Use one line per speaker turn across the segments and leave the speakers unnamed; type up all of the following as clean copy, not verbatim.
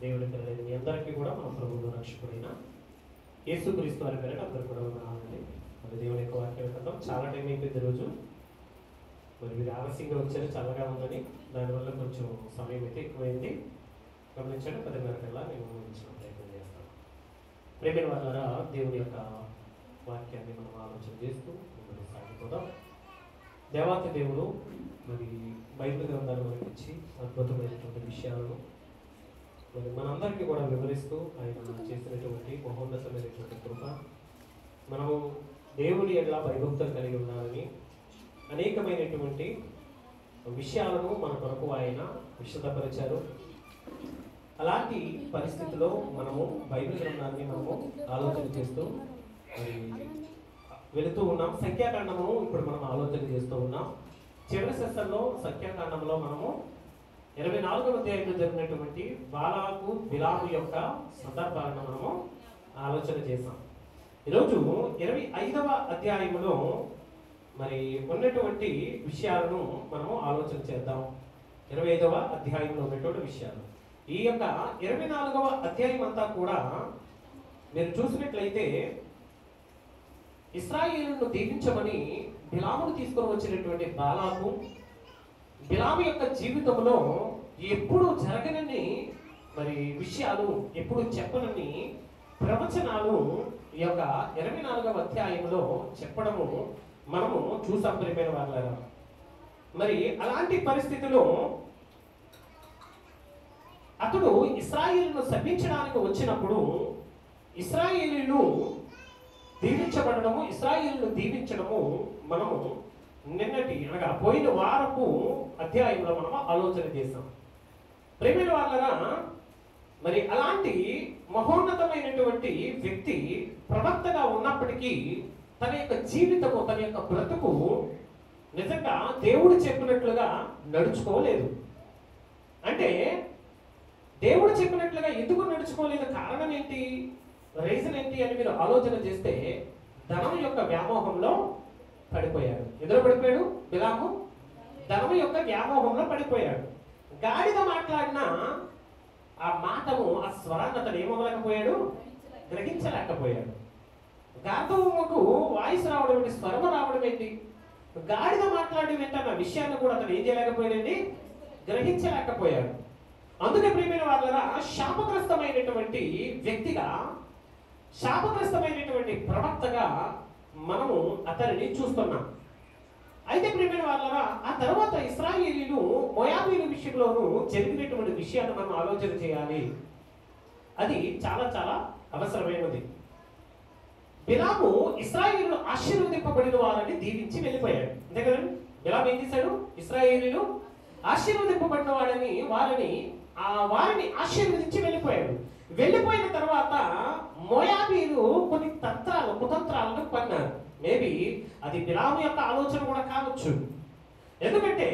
దేవుడి పిల్లలైన మీ అందరికీ కూడా మన ప్రభువు రక్షకుడైన యేసుక్రీస్తు వారి పేరిట అందరూ కూడా ఉన్నామండి. మరి దేవుని యొక్క వాక్యం కథం చాలా టైం అయిపోయింది రోజు. మరి మీరు ఆలస్యంగా వచ్చారు, చల్లగా ఉందని, దానివల్ల కొంచెం సమయం అయితే ఎక్కువైంది. గమనించండి, 10:30 కల్లా నేను ముగించిన ప్రయత్నం చేస్తాను. ప్రేమైన వాళ్ళ దేవుని యొక్క వాక్యాన్ని మనం ఆలోచన చేస్తూ మిమ్మల్ని సాగిపోదాం. దేవాతి దేవుడు మరి బైబిల్ గ్రంథాలు మనకి ఇచ్చి అద్భుతమైనటువంటి విషయాలను మరి మనందరికీ కూడా వివరిస్తూ ఆయన చేసినటువంటి మహోన్నతమైనటువంటి కృప, మనం దేవుని ఎట్లా భయభక్తులు కలిగి ఉన్నారని అనేకమైనటువంటి విషయాలను మన కొరకు ఆయన విశదపరిచారు. అలాంటి పరిస్థితిలో మనము బైబిల్ గ్రంథాన్ని మనము ఆలోచన చేస్తూ మరి వెళుతూ ఉన్నాం. సంఖ్యాకాండము ఇప్పుడు మనం ఆలోచన చేస్తూ ఉన్నాం. చివరి సెషన్లో సంఖ్యాకాండంలో మనము 24వ అధ్యాయంలో జరిగినటువంటి బాలాకు బిలాము యొక్క సందర్భాలను మనము ఆలోచన చేసాం. ఈరోజు 25వ అధ్యాయంలో మరి ఉన్నటువంటి విషయాలను మనము ఆలోచన చేద్దాం. 25వ అధ్యాయంలో ఉన్నటువంటి విషయాలు, ఈ యొక్క 24వ అధ్యాయం అంతా కూడా మీరు చూసినట్లయితే ఇశ్రాయేలును దీవించమని బిలామును తీసుకొని వచ్చినటువంటి బాలాకు, బిలాము యొక్క జీవితంలో ఎప్పుడు జరగనని మరి విషయాలు, ఎప్పుడు చెప్పనని ప్రవచనాలు ఈ యొక్క 24వ అధ్యాయంలో చెప్పడము మనము చూసాం. ప్రియమైన వాళ్ళారా, మరి అలాంటి పరిస్థితిలో అతడు ఇశ్రాయేలును శపించడానికి వచ్చినప్పుడు ఇశ్రాయేలీలు దీవించబడము, ఇశ్రాయేలును దీవించడము మనము నిన్నటి అనగా పోయిన వారపు అధ్యాయంలో మనము ఆలోచన చేసాం. ప్రేమైన వాళ్ళరా, మరి అలాంటి మహోన్నతమైనటువంటి వ్యక్తి ప్రవక్తగా ఉన్నప్పటికీ తన యొక్క జీవితము, తన యొక్క బ్రతుకు నిజంగా దేవుడు చెప్పినట్లుగా నడుచుకోలేదు. అంటే దేవుడు చెప్పినట్లుగా ఎందుకు నడుచుకోలేదు, కారణం ఏంటి, రీజన్ ఏంటి అని మీరు ఆలోచన చేస్తే ధనం యొక్క వ్యామోహంలో పడిపోయాడు. ఎదురు పడిపోయాడు బిలాము, ధనం యొక్క వ్యామోహంలో పడిపోయాడు. గాడిద మాట్లాడిన ఆ మాటము, ఆ స్వరాన్ని అతడు ఏమవ్వలేకపోయాడు, గ్రహించలేకపోయాడు. గార్ధవముకు వాయిస్ రావడం ఏంటి, స్వరం రావడం ఏంటి, గాడిద మాట్లాడడం ఏంటన్న విషయాన్ని కూడా అతను ఏం చేయలేకపోయాడండి, గ్రహించలేకపోయాడు. అందుకే ప్రియమైన వాళ్ళ శాపగ్రస్తమైనటువంటి వ్యక్తిగా, శాపగ్రస్తమైనటువంటి ప్రవక్తగా మనము అతనిని చూస్తున్నాం. అయితే ప్రియమైన వాళ్ళ ఆ తర్వాత ఇశ్రాయేలీలు మోయాబీల విషయంలోనూ జరిగినటువంటి విషయాన్ని మనం ఆలోచన చేయాలి. అది చాలా చాలా అవసరమైనది. బిలాము ఇశ్రాయేలీలు ఆశీర్వదింపబడిన వారిని దీవించి వెళ్ళిపోయాడు. అంతే కదండి, బిలాము ఏం చేశాడు, ఇశ్రాయేలీలు ఆశీర్వదింపబడిన వారిని ఆశీర్వదించి వెళ్ళిపోయాడు. వెళ్ళిపోయిన తర్వాత మోయాబీలు కొన్ని కుతంత్రాలను పన్నారు. మేబీ అది బిలాము యొక్క ఆలోచన కూడా కావచ్చు. ఎందుకంటే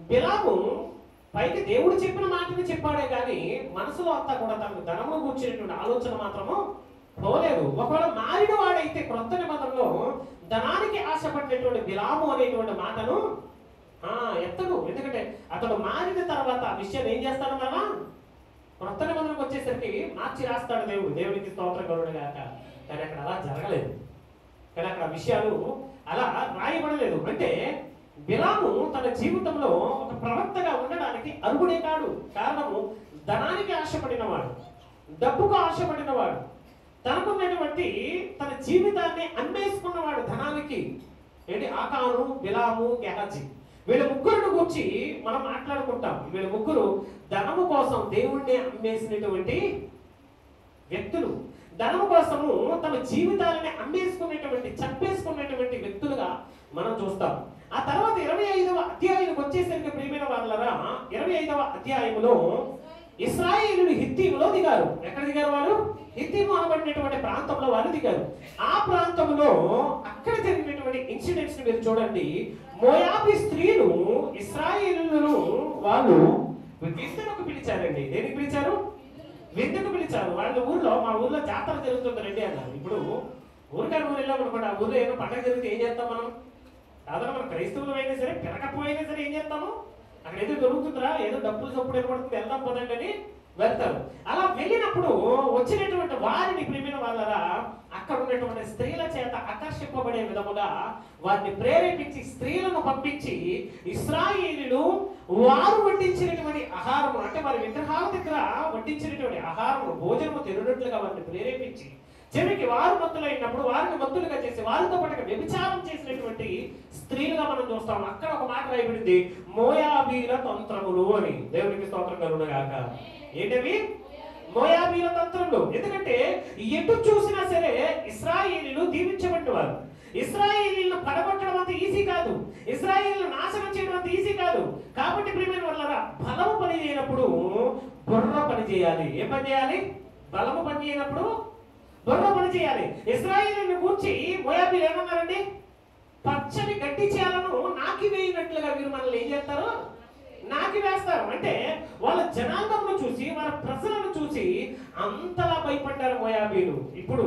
బిలాము పైకి దేవుడు చెప్పిన మాటని చెప్పాడే కానీ మనసులో అంతా కూడా తనకు ధనము కూర్చునేటువంటి ఆలోచన మాత్రము పోలేదు. ఒకవేళ మారిన వాడైతే క్రొత్త నిబంధనలో ధనానికి ఆశపడినటువంటి బిలాము అనేటువంటి మాటను ఎత్తడు. ఎందుకంటే అతడు మారిన తర్వాత ఆ విషయాన్ని ఏం చేస్తాడు, మన క్రొత్త నిబంధనకు వచ్చేసరికి మార్చి రాస్తాడు దేవుడు. దేవునికి స్తోత్రం కలుగును గాక. కానీ అక్కడ అలా జరగలేదు. కానీ అక్కడ విషయాలు అలా రాయబడలేదు. అంటే బిలాము తన జీవితంలో ఒక ప్రవక్తగా ఉండడానికి అర్హుడే కాడు. కారణము ధనానికి ఆశపడినవాడు, డబ్బుకు ఆశపడినవాడు, తనకున్నటువంటి తన జీవితాన్ని అన్వేషిస్తున్నవాడు ధనానికి. ఏంటి, ఆకాను, బిలాము, గెహజీ, వీళ్ళ ముగ్గురును గురించి మనం మాట్లాడుకుంటాం. వీళ్ళ ముగ్గురు ధనము కోసం దేవుణ్ణి అమ్మేసినటువంటి వ్యక్తులు, ధనము కోసము తమ జీవితాలని అమ్మేసుకునేటువంటి, చంపేసుకునేటువంటి వ్యక్తులుగా మనం చూస్తాం. ఆ తర్వాత 25వ అధ్యాయానికి వచ్చేసరికి ప్రియమైన వాళ్ళరా, 25వ అధ్యాయంలో ఇశ్రాయేలులు హిత్తీములో దిగారు. ఎక్కడ దిగారు వాళ్ళు? హిత్తీము అనబడినటువంటి ప్రాంతంలో వాళ్ళు దిగారు. ఆ ప్రాంతంలో అక్కడ జరిగినటువంటి ఇన్సిడెంట్స్ మీరు చూడండి. మోయాబీ స్త్రీలు ఇశ్రాయేలులను వాళ్ళు విందుకు పిలిచారండి. దేనికి పిలిచారు? విందుకు పిలిచారు. వాళ్ళ ఊర్లో, మా ఊర్లో జాతర జరుగుతుందండి అన్నారు. ఇప్పుడు ఊరికాని ఊరు వెళ్ళాం అనుకోండి, ఆ ఊర్లో ఏదో పండుగ జరిగితే ఏం చేస్తాం మనం? దాదాపు మన క్రైస్తవులు అయినా సరే, పిలకపోయినా సరే ఏం చేస్తాము, అక్కడ ఏదో దొరుకుతుందిరా, ఏదో డబ్బులు చప్పుడు ఏర్పడుతుంది, వెళ్దాం పోదండి అని వెళ్తారు. అలా వెళ్ళినప్పుడు వచ్చినటువంటి వారిని ప్రియమైన వాళ్ళరా అక్కడ ఉన్నటువంటి స్త్రీల చేత ఆకర్షింపబడే విధముగా వారిని ప్రేరేపించి స్త్రీలను పంపించి ఇశ్రాయేలీయులు వారు వడ్డించినటువంటి ఆహారము, అంటే వారి విగ్రహాల దగ్గర వడ్డించినటువంటి ఆహారము భోజనము తిననట్లుగా వారిని ప్రేరేపించి చివరికి వారు మత్తులైనప్పుడు వారిని మత్తులుగా చేసి వారితో పాటుగా వ్యభిచారం చేసినటువంటి స్త్రీలుగా మనం చూస్తాం. అక్కడ ఒక మాట రాయబడింది, మోయాబీల తంత్రములు అని. దేవునికి స్తోత్రం కలుగునుగాక. ఏంటవి? మోయాబీల తంత్రములు. ఎందుకంటే ఎటు చూసినా సరే ఇశ్రాయేలీయులు దీవించబడిన వారు. ఇశ్రాయేలీయులను పడగొట్టడం అంత ఈజీ కాదు, ఇశ్రాయేలీయులను నాశనం చేయడం అంత ఈజీ కాదు. కాబట్టి ప్రియమైన వాళ్ళరా బలము పని చేయనప్పుడు బుర్ర పని చేయాలి. ఏ పని చేయాలి? బలము పని చేయనప్పుడు బుర్ర పని చేయాలి. ఇశ్రాయేలీయులను కూర్చి మోయాబీలు ఏమన్నారండి? పచ్చని గడ్డి చేయాలను నాకి వేయినట్లుగా వీరు మనల్ని ఏం చేస్తారు? నాకి వేస్తారు. అంటే వాళ్ళ జనాంగమును చూసి వాళ్ళ ప్రజలను చూసి అంతలా భయపడ్డారు మోయాబీలు. ఇప్పుడు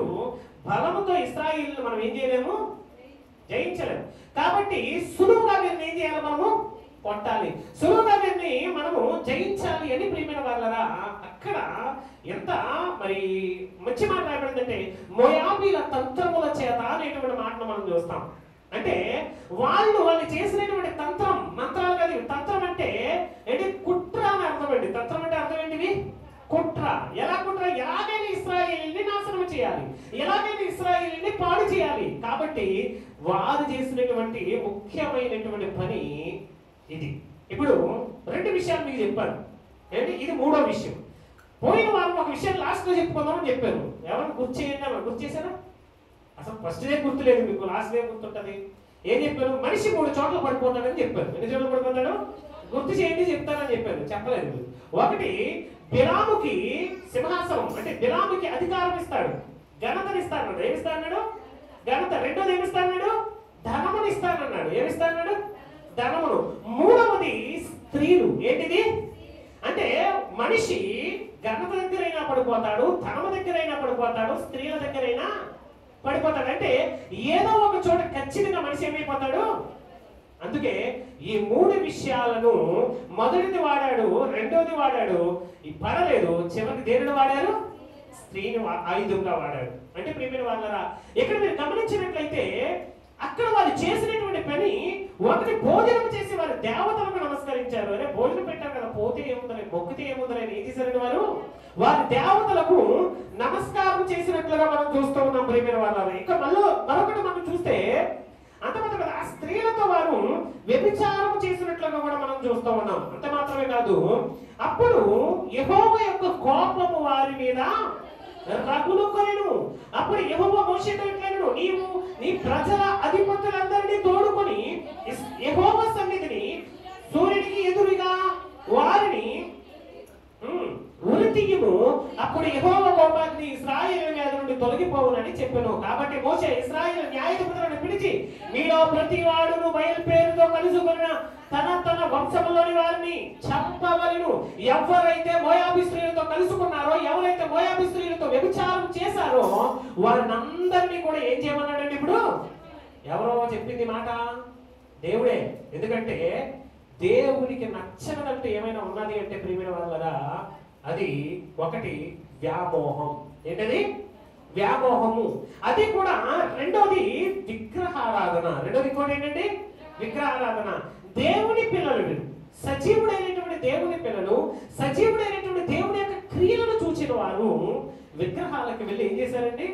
బలముతో ఇశ్రాయేలును మనం ఏం చేయలేము, జయించలేము. కాబట్టి సులువుగా వీరిని ఏం చేయాలి? మనము కొట్టాలి, సులువుగా వీరిని మనము జయించాలి అని ప్రియమైన వాళ్ళరా అక్కడ ఎంత మరి మంచి మాట రాయబడిందంటే మోయాబీల తంత్రముల చేత అనేటువంటి మాటను మనం చూస్తాం. అంటే వాళ్ళు చేసినటువంటి తంత్రం, మంత్రాలు కాదు, తంత్రం అంటే ఏంటి? కుట్ర అని అర్థం అండి. తంత్రం అంటే అర్థం ఏంటివి? కుట్ర. ఎలా కుట్ర? ఎలాగైనా ఇశ్రాయేలీని నాశనం చేయాలి, ఎలాగైనా ఇశ్రాయేలీని పాడు చేయాలి. కాబట్టి వారు చేసినటువంటి ముఖ్యమైనటువంటి పని ఇది. ఇప్పుడు రెండు విషయాలు మీకు చెప్పాను ఏంటి? ఇది మూడో విషయం. పోయిన వారం ఒక విషయం లాస్ట్ లో చెప్పుకుందామని చెప్పాను. ఎవరైనా గుర్తు చేయండి, ఏమన్నా గుర్తు చేశారా? అసలు ఫస్ట్ డే గుర్తులేదు మీకు, లాస్ట్ డే గుర్తుంటది. ఏం చెప్పాను? మనిషి 3 చోట్ల పడిపోతాడని చెప్పాను. ఎన్ని చోట్ల పడిపోతాడు? గుర్తు చేయండి చెప్తానని చెప్పాను. చెప్పలేదు. ఒకటి, బిలాముకి సింహాసనం, అంటే బిలాముకి అధికారం ఇస్తాడు, ఘనతనిస్తాడు. ఏమిస్తాడు? ఘనత. రెండోది ఏమిస్తాడు? ధనమును ఇస్తానన్నాడు. ఏమిస్తాడు? ధనమును. మూడవది స్త్రీలు. ఏంటిది? అంటే మనిషి ఘనత దగ్గరైనా పడిపోతాడు, ధనము దగ్గరైనా పడిపోతాడు, స్త్రీల దగ్గరైనా పడిపోతాడు. అంటే ఏదో ఒక చోట ఖచ్చితంగా మనిషి ఏమైపోతాడు. అందుకే ఈ 3 విషయాలను మొదటిది వాడాడు, రెండోది వాడాడు, ఈ పడలేదు, చివరికి దేనిని వాడారు? స్త్రీని ఆయుధంగా వాడాడు. అంటే ప్రియమైన వాళ్ళరా ఇక్కడ మీరు గమనించినట్లయితే అక్కడ వాళ్ళు చేసినటువంటి పని ఒకటి, భోజనం చేసి వారి దేవతలకు నమస్కరించారు. అరే భోజనం పెట్టారు కదా, పోతే ఏముందని, మొక్కితే ఏముందని ఏం చేశారండి? వారి దేవతలకు నమస్కారం చేసినట్లుగా మనం చూస్తూ ఉన్నాం ప్రియమైన వాళ్ళ. ఇక మరొకటి మనం చూస్తే అంతమాత్రం కదా, ఆ స్త్రీలతో వారు వ్యభిచారం చేసినట్లుగా కూడా మనం చూస్తూ ఉన్నాం. అంత మాత్రమే కాదు, అప్పుడు యెహోవా యొక్క కోపము వారి మీద రగులుకొనెను. అప్పుడు యెహోవా మోషేతో ఇట్లనెను, నీవు నీ ప్రజల అధిపతులందరినీ తోడుకొని యెహోవా సన్నిధిని సూర్యునికి ఎదురుగా వారిని ఉరితీయుము, అప్పుడు యెహోవా కోపాగ్ని ఇశ్రాయేలు మీద నుండి తొలగిపోవునని చెప్పెను. కాబట్టి మోషే ఇశ్రాయేలు న్యాయాధిపతులను పిలిచి, మీలో ప్రతి వాడును బయలు పేరుతో కలుసుకున్న తన వంశములోని వారిని చంపవలెను. ఎవరైతే మోయాబీ స్త్రీలతో కలుసుకున్నారో, ఎవరైతే మోయాబీ స్త్రీలతో వ్యభిచారం చేశారో వారినందరినీ కూడా ఏం చేయమన్నాడండి? ఇప్పుడు ఎవరో చెప్పింది మాట? దేవుడే. ఎందుకంటే దేవునికి నచ్చదంటే ఏమైనా ఉన్నది అంటే ప్రియమైన వాళ్ళరా అది ఒకటి వ్యామోహం. ఏంటది? వ్యామోహము. అది కూడా రెండోది విగ్రహారాధన. రెండోది కూడా ఏంటంటే విగ్రహారాధన. దేవుని పిల్లలు వీరు, సజీవుడైనటువంటి దేవుని పిల్లలు, సజీవుడైనటువంటి దేవుని యొక్క క్రియలను చూచిన వారు విగ్రహాలకు వెళ్ళి ఏం చేశారండి?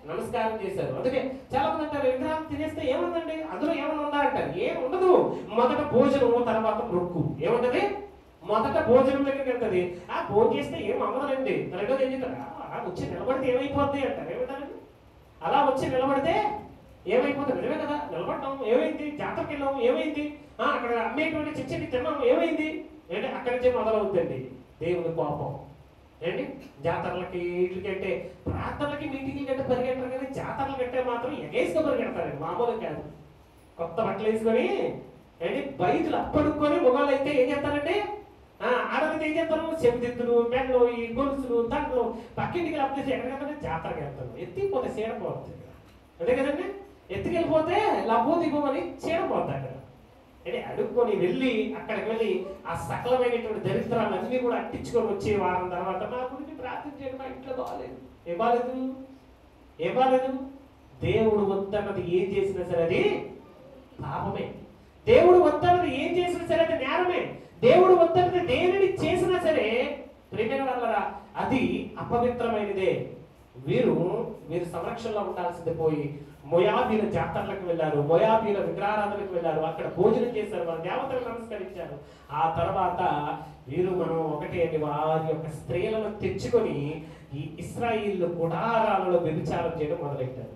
నమస్కారం చేశారు. అందుకే చాలా మంది అంటారు విగ్రహం తినేస్తే ఏముందండి, అందులో ఏమన్నా ఉందా అంటారు. ఏం ఉండదు. మొదట భోజనము, తర్వాత మొక్కు. ఏముంటది? మొదట భోజనం దగ్గరికి వెళ్తుంది. ఆ భోజనం చేస్తే ఏం అవ్వదండి. రెండోది ఏం చెప్తారు? వచ్చి నిలబడితే ఏమైపోద్ది అంటారు. ఏమంటారు? అలా వచ్చి నిలబడితే ఏమైపోతుంది? నిజమే కదా, నిలబడ్డాం ఏమైంది? జాతరకి వెళ్ళాం ఏమైంది? అక్కడ అమ్మేటువంటి చిచ్చటి తిన్నాం ఏమైంది? ఏంటి అక్కడి నుంచే మొదలవుతుందండి దేవుని కోపం. ఏంటి జాతరలకి వీటికి అంటే ప్రార్థనలకి మీటింగ్లు కంటే పరిగెడతారు, కానీ జాతరలు కట్టే మాత్రం ఎగేసుకొని పరిగెడతారండి. మామూలుగా కాదు. కొత్త బట్టలు వేసుకొని ఏంటి బయటలు అప్పడుకొని మొగాళ్ళు అయితే ఏం చేస్తారండి? ఆడవాళ్ళు ఏం చేస్తారు? చెవిదిద్దులు, మెడలు, ఈ గొలుసులు, దండలు పక్కింటికి అప్పచేసి ఎక్కడికి జాతరకి వెళ్తారు. ఎత్తిపోతే చీడపోతుంది. అంతే కదండి. ఎత్తుకెళ్ళిపోతే లబ్బో దిగమని చీడపోతాయి కదా. అంటే అడుక్కొని వెళ్ళి అక్కడికి వెళ్ళి ఆ సకలమైనటువంటి దరిద్రాలన్నీ కూడా అట్టించుకొని వచ్చే వారం తర్వాత నా గురించి ప్రార్థన చేయడం మా ఇంట్లో బాగాలేదు. ఏం బాగాలేదు? దేవుడు వద్దన్నది ఏం చేసినా సరే అది పాపమే. దేవుడు వద్దన్నది ఏం చేసినా సరే అది నేరమే. దేవుడు వద్దన్నది దేనిని చేసినా సరే ప్రియమైన వాళ్ళరా అది అపవిత్రమైనదే. వీరు సంరక్షణలో ఉండాల్సింది పోయి మోయాబీల జాతరలకు వెళ్ళారు, మోయాబీల విగ్రహారాధనకు వెళ్ళారు, అక్కడ భోజనం చేశారు, వారి దేవతలకు నమస్కరించారు. ఆ తర్వాత వీరు మనం ఒకటి అని వారి యొక్క స్త్రీలను తెచ్చుకొని ఈ ఇశ్రాయేల్ గుడారాలలో వ్యభిచారం చేయడం మొదలెట్టారు.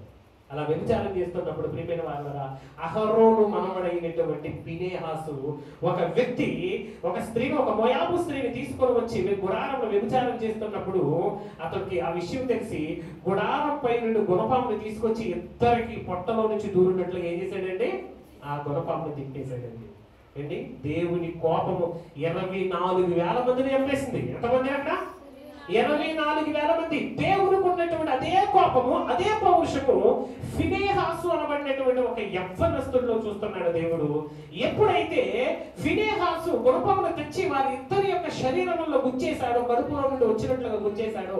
అలా వ్యభిచారం చేస్తున్నప్పుడు ప్రియమైన వాళ్ళరా అహరోను మనవడైనటువంటి ఫీనెహాసు ఒక వ్యక్తి ఒక స్త్రీని, ఒక మోయాబు స్త్రీని తీసుకొని వచ్చి గుడారంలో వ్యభిచారం చేస్తున్నప్పుడు అతనికి ఆ విషయం తెలిసి గుడారం పై నుండి గుణపాముని తీసుకొచ్చి ఇద్దరికి పొట్టలో నుంచి దూరినట్లుగా ఏం చేశాడండి? ఆ గుణపాముని తిప్పేశాడండి. ఏంటి? దేవుని కోపము 24,000 మందిని చంపేసింది. ఎంతమంది అక్కడ? 24,000 మంది. దేవునికి ఉన్నటువంటి అదే కోపము, అదే పౌరుషము ఫీనెహాసు అనబడినటువంటి ఒక యవ్వనస్తుడిలో చూస్తున్నాడు దేవుడు. ఎప్పుడైతే ఫీనెహాసు గుణపమును తెచ్చి వారి ఇద్దరి యొక్క శరీరంలో గుచ్చేశాడో, కడుపులో నుండి వచ్చినట్లుగా గుచ్చేశాడో,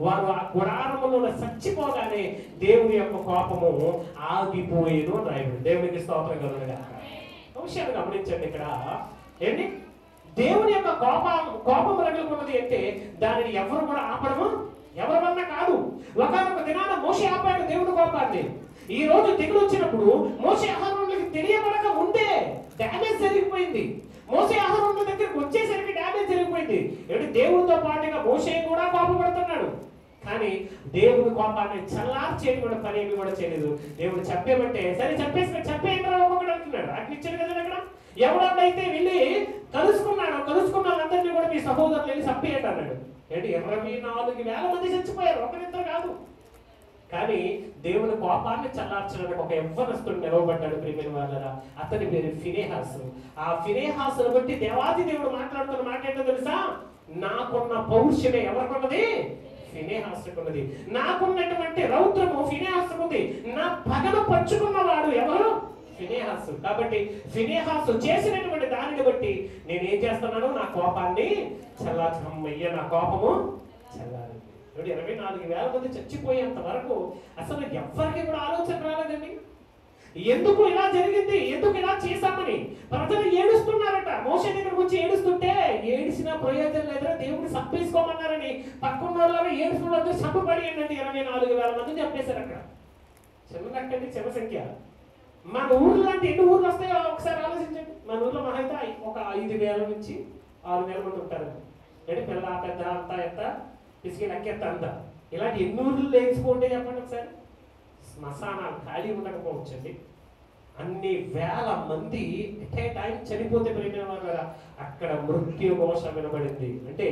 వారు ఆ గుడారములో చచ్చిపోగానే దేవుని యొక్క కోపము ఆగిపోయేను అని రాయబడి. దేవునికి స్తోత్రం కలుగునుగాక. విషయాన్ని గమనించండి. ఇక్కడ ఏంటి? దేవుని యొక్క కోపం రగులుకున్నది అంటే దానిని ఎవరు కూడా ఆపడము ఎవరి వల్ల కాదు. ఒకనొక దినాన మోషే ఆపాడు దేవుడి కోపాన్ని. ఈ రోజు తెగులు వచ్చినప్పుడు మోషే అహరోనులకు తెలియబడక ముందే డ్యామేజ్ జరిగిపోయింది. మోషే అహరోనుల దగ్గరికి వచ్చేసరికి డ్యామేజ్ జరిగిపోయింది. ఏంటి? దేవుడితో పాటుగా మోషే కూడా కోపపడుతున్నాడు. కానీ దేవుడి కోపాన్ని చల్లార్చేది కూడా పని ఏమి కూడా చేయలేదు. దేవుడు చెప్పేమంటే సరే చెప్పేయండి ఒక్కొక్కటి అంటున్నాడు. అట్లా ఇచ్చాడు కదా. అక్కడ ఎవడైతే వెళ్ళి కలుసుకున్న వాళ్ళందరినీ కూడా మీ సహోదరులు వెళ్ళి చంపేయండి అన్నాడు. ఏంటి? 24,000 మంది చచ్చిపోయారు, ఒకరిద్దరు కాదు. కానీ దేవుని కోపాన్ని చల్లార్చడానికి ఒక యవ్వనస్తుడు నిలవబడ్డాడు. ప్రియమైన వాళ్ళరా అతని పేరు ఫీనెహాసు. ఆ ఫీనెహాసును బట్టి దేవాది దేవుడు మాట్లాడుతున్న మాట ఏంటో తెలుసా? నాకున్న పౌరుషమే ఎవరికున్నది? ఫీనెహాసుకున్నది. నాకున్నటువంటి రౌద్రము ఫీనెహాసుకుంది. నా పగను పంచుకున్నవాడు ఎవరు? ఫీనెహాసు. కాబట్టి ఫీనెహాసు చేసినటువంటి దానిని బట్టి నేను ఏం చేస్తున్నాను? నా కోపాన్ని చల్లార్చమయ్య, నా కోపము చల్లారింది. 24,000 మంది చచ్చిపోయేంత వరకు అసలు ఎవ్వరికి కూడా ఆలోచన రాలేదండి. ఎందుకు ఇలా జరిగింది, ఎందుకు ఇలా చేశామని ప్రజలు ఏడుస్తున్నారట. మోషే దగ్గరకు వచ్చి ఏడుస్తుంటే ఏడిసిన ప్రయోజనం లేదురా, దేవుడిని చంపేసుకోమన్నారని పక్కన వాళ్ళ ఏడుస్తున్న చంపబడి ఏంటంటే 24,000 మంది చంపేశారు. అక్కడ చిన్న సంఖ్య. మన ఊర్లో లాంటి ఎన్ని ఊర్లు వస్తాయో ఒకసారి ఆలోచించండి. మన ఊర్లో మహా అయితే ఒక 5,000 నుంచి 6,000 మంది ఉంటారు. అంటే పిల్ల పెద్ద అంతా ఎంత పిసికి లెక్కెత్త అంతా. ఇలాంటి ఎన్ని ఊర్లు లేచిపోంటే చెప్పండి ఒకసారి. శ్మశానాలు ఖాళీ ఉండకపోవచ్చండి. అన్ని వేల మంది ఎట్ ఏ టైం చనిపోతే ప్రేమ అక్కడ మృత్యు ఘోష వినబడింది. అంటే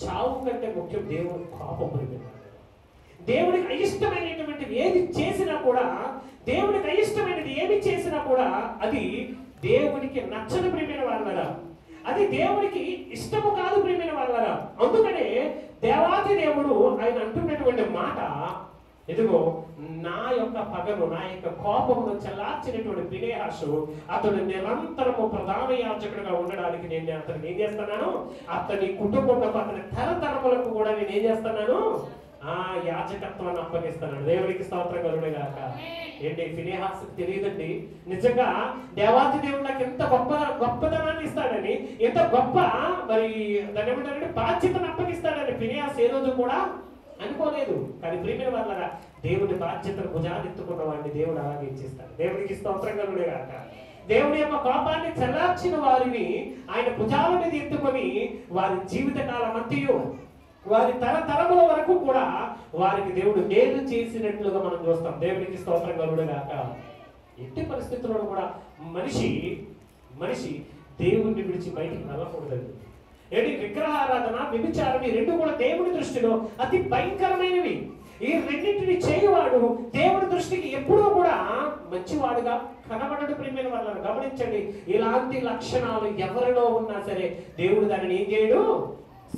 చావు కంటే ముఖ్యం దేవుని కోపం. ప్రేమ దేవుడికి అయిష్టమైనటువంటిది ఏది చేసినా కూడా, దేవుడికి అయిష్టమైనది ఏమి చేసినా కూడా అది దేవుడికి నచ్చని ప్రియమైన వాళ్ళరా, అది దేవుడికి ఇష్టము కాదు ప్రియమైన వాళ్ళరా. అందుకనే దేవాది దేవుడు ఆయన అంటున్నటువంటి మాట, ఇదిగో నా యొక్క పగను, నా యొక్క కోపమును చల్లార్చినటువంటి ఫీనెహాసు అతడు నిరంతరము ప్రధాన యాజకుడిగా ఉండడానికి నేను అతనికి ఏం చేస్తున్నాను? అతని కుటుంబంలో అతని తరతరములకు కూడా నేను ఏం చేస్తున్నాను? ఆ యాజకత్వాన్ని అప్పగిస్తున్నాడు. దేవుడికి స్తోత్రం కలుగునుగాక. ఏంటి? ఫీనెహాసుకు తెలియదండి నిజంగా దేవాది దేవుడు నాకు ఎంత గొప్పదనాన్ని ఇస్తాడని, ఎంత గొప్ప మరి దాన్ని ఏమంటారంటే బాధ్యతను అప్పగిస్తాడని ఫీనెహాసు ఏ రోజు కూడా అనుకోలేదు. కానీ ప్రియమైన వాళ్ళరా దేవుడి బాధ్యతను భుజానెత్తుకున్న వాడిని దేవుడు అలాగే ఇచ్చేస్తాడు. దేవుడికి స్తోత్రం కలుగునుగాక. దేవుడి యొక్క కోపాన్ని చల్లార్చిన వారిని ఆయన భుజాల మీద ఎత్తుకొని వారి జీవితకాలం అంతయు వారి తరతరముల వరకు కూడా వారికి దేవుడు మేలు చేసినట్లుగా మనం చూస్తాం. దేవుడికి స్తోత్రం కలుగునుగాక. ఎట్టి పరిస్థితుల్లో కూడా మనిషి దేవుడిని విడిచి బయటికి వెళ్ళకూడదండి. ఏంటి? విగ్రహారాధన, వ్యభిచారం ఈ రెండు కూడా దేవుడి దృష్టిలో అతి భయంకరమైనవి. ఈ రెండింటిని చేయవాడు దేవుడి దృష్టికి ఎప్పుడూ కూడా మంచివాడుగా కనబడడు. ప్రియమైన వాళ్ళని గమనించండి. ఇలాంటి లక్షణాలు ఎవరిలో ఉన్నా సరే దేవుడు దానిని ఏం చేయడు?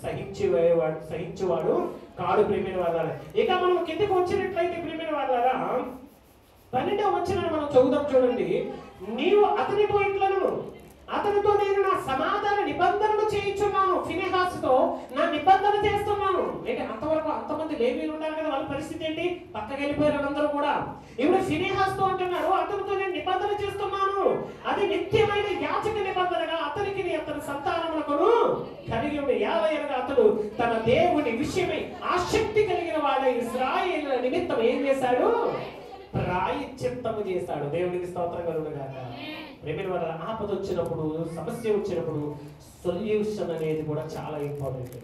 సహించేవాడు కాడు. ప్రియమైన వాళ్ళ ఇక మనం కిందకి వచ్చినట్లయితే ప్రియమైన వాళ్ళ 12వ వచనాన్ని మనం చదువుదాం. చూడండి, నీవు అతనితో ఇట్లను, అతనితో నేను నా సమాధాన నిబంధనలు చేయించున్నాను, ఫినెహాసుతో నా నిబంధన చేస్తున్నాను. అంటే అంతవరకు అంతమంది లేవీలు ఉన్నారు కదా, వాళ్ళ పరిస్థితి ఏంటి? పక్కకి వెళ్ళిపోయారు అందరూ కూడా. ఇప్పుడు ఫినెహాసుతో అంటున్నాడు, అతనితో నేను నిబంధన చేస్తున్నాను, అది నిత్యమైన యాజక నిబంధనగా అతనికి అతని సంతానమునకును కలిగి ఉండి, యావైనగా అతడు తన దేవుని విషయమై ఆసక్తి కలిగిన వాడై ఇశ్రాయేలుల నిమిత్తం ఏం చేశాడు? ప్రాయశ్చిత్తము చేశాడు. దేవునికి స్తోత్రం కలుగునుగాక. ప్రేమ వల్ల ఆపద వచ్చినప్పుడు, సమస్య వచ్చినప్పుడు సొల్యూషన్ అనేది కూడా చాలా ఇంపార్టెంట్.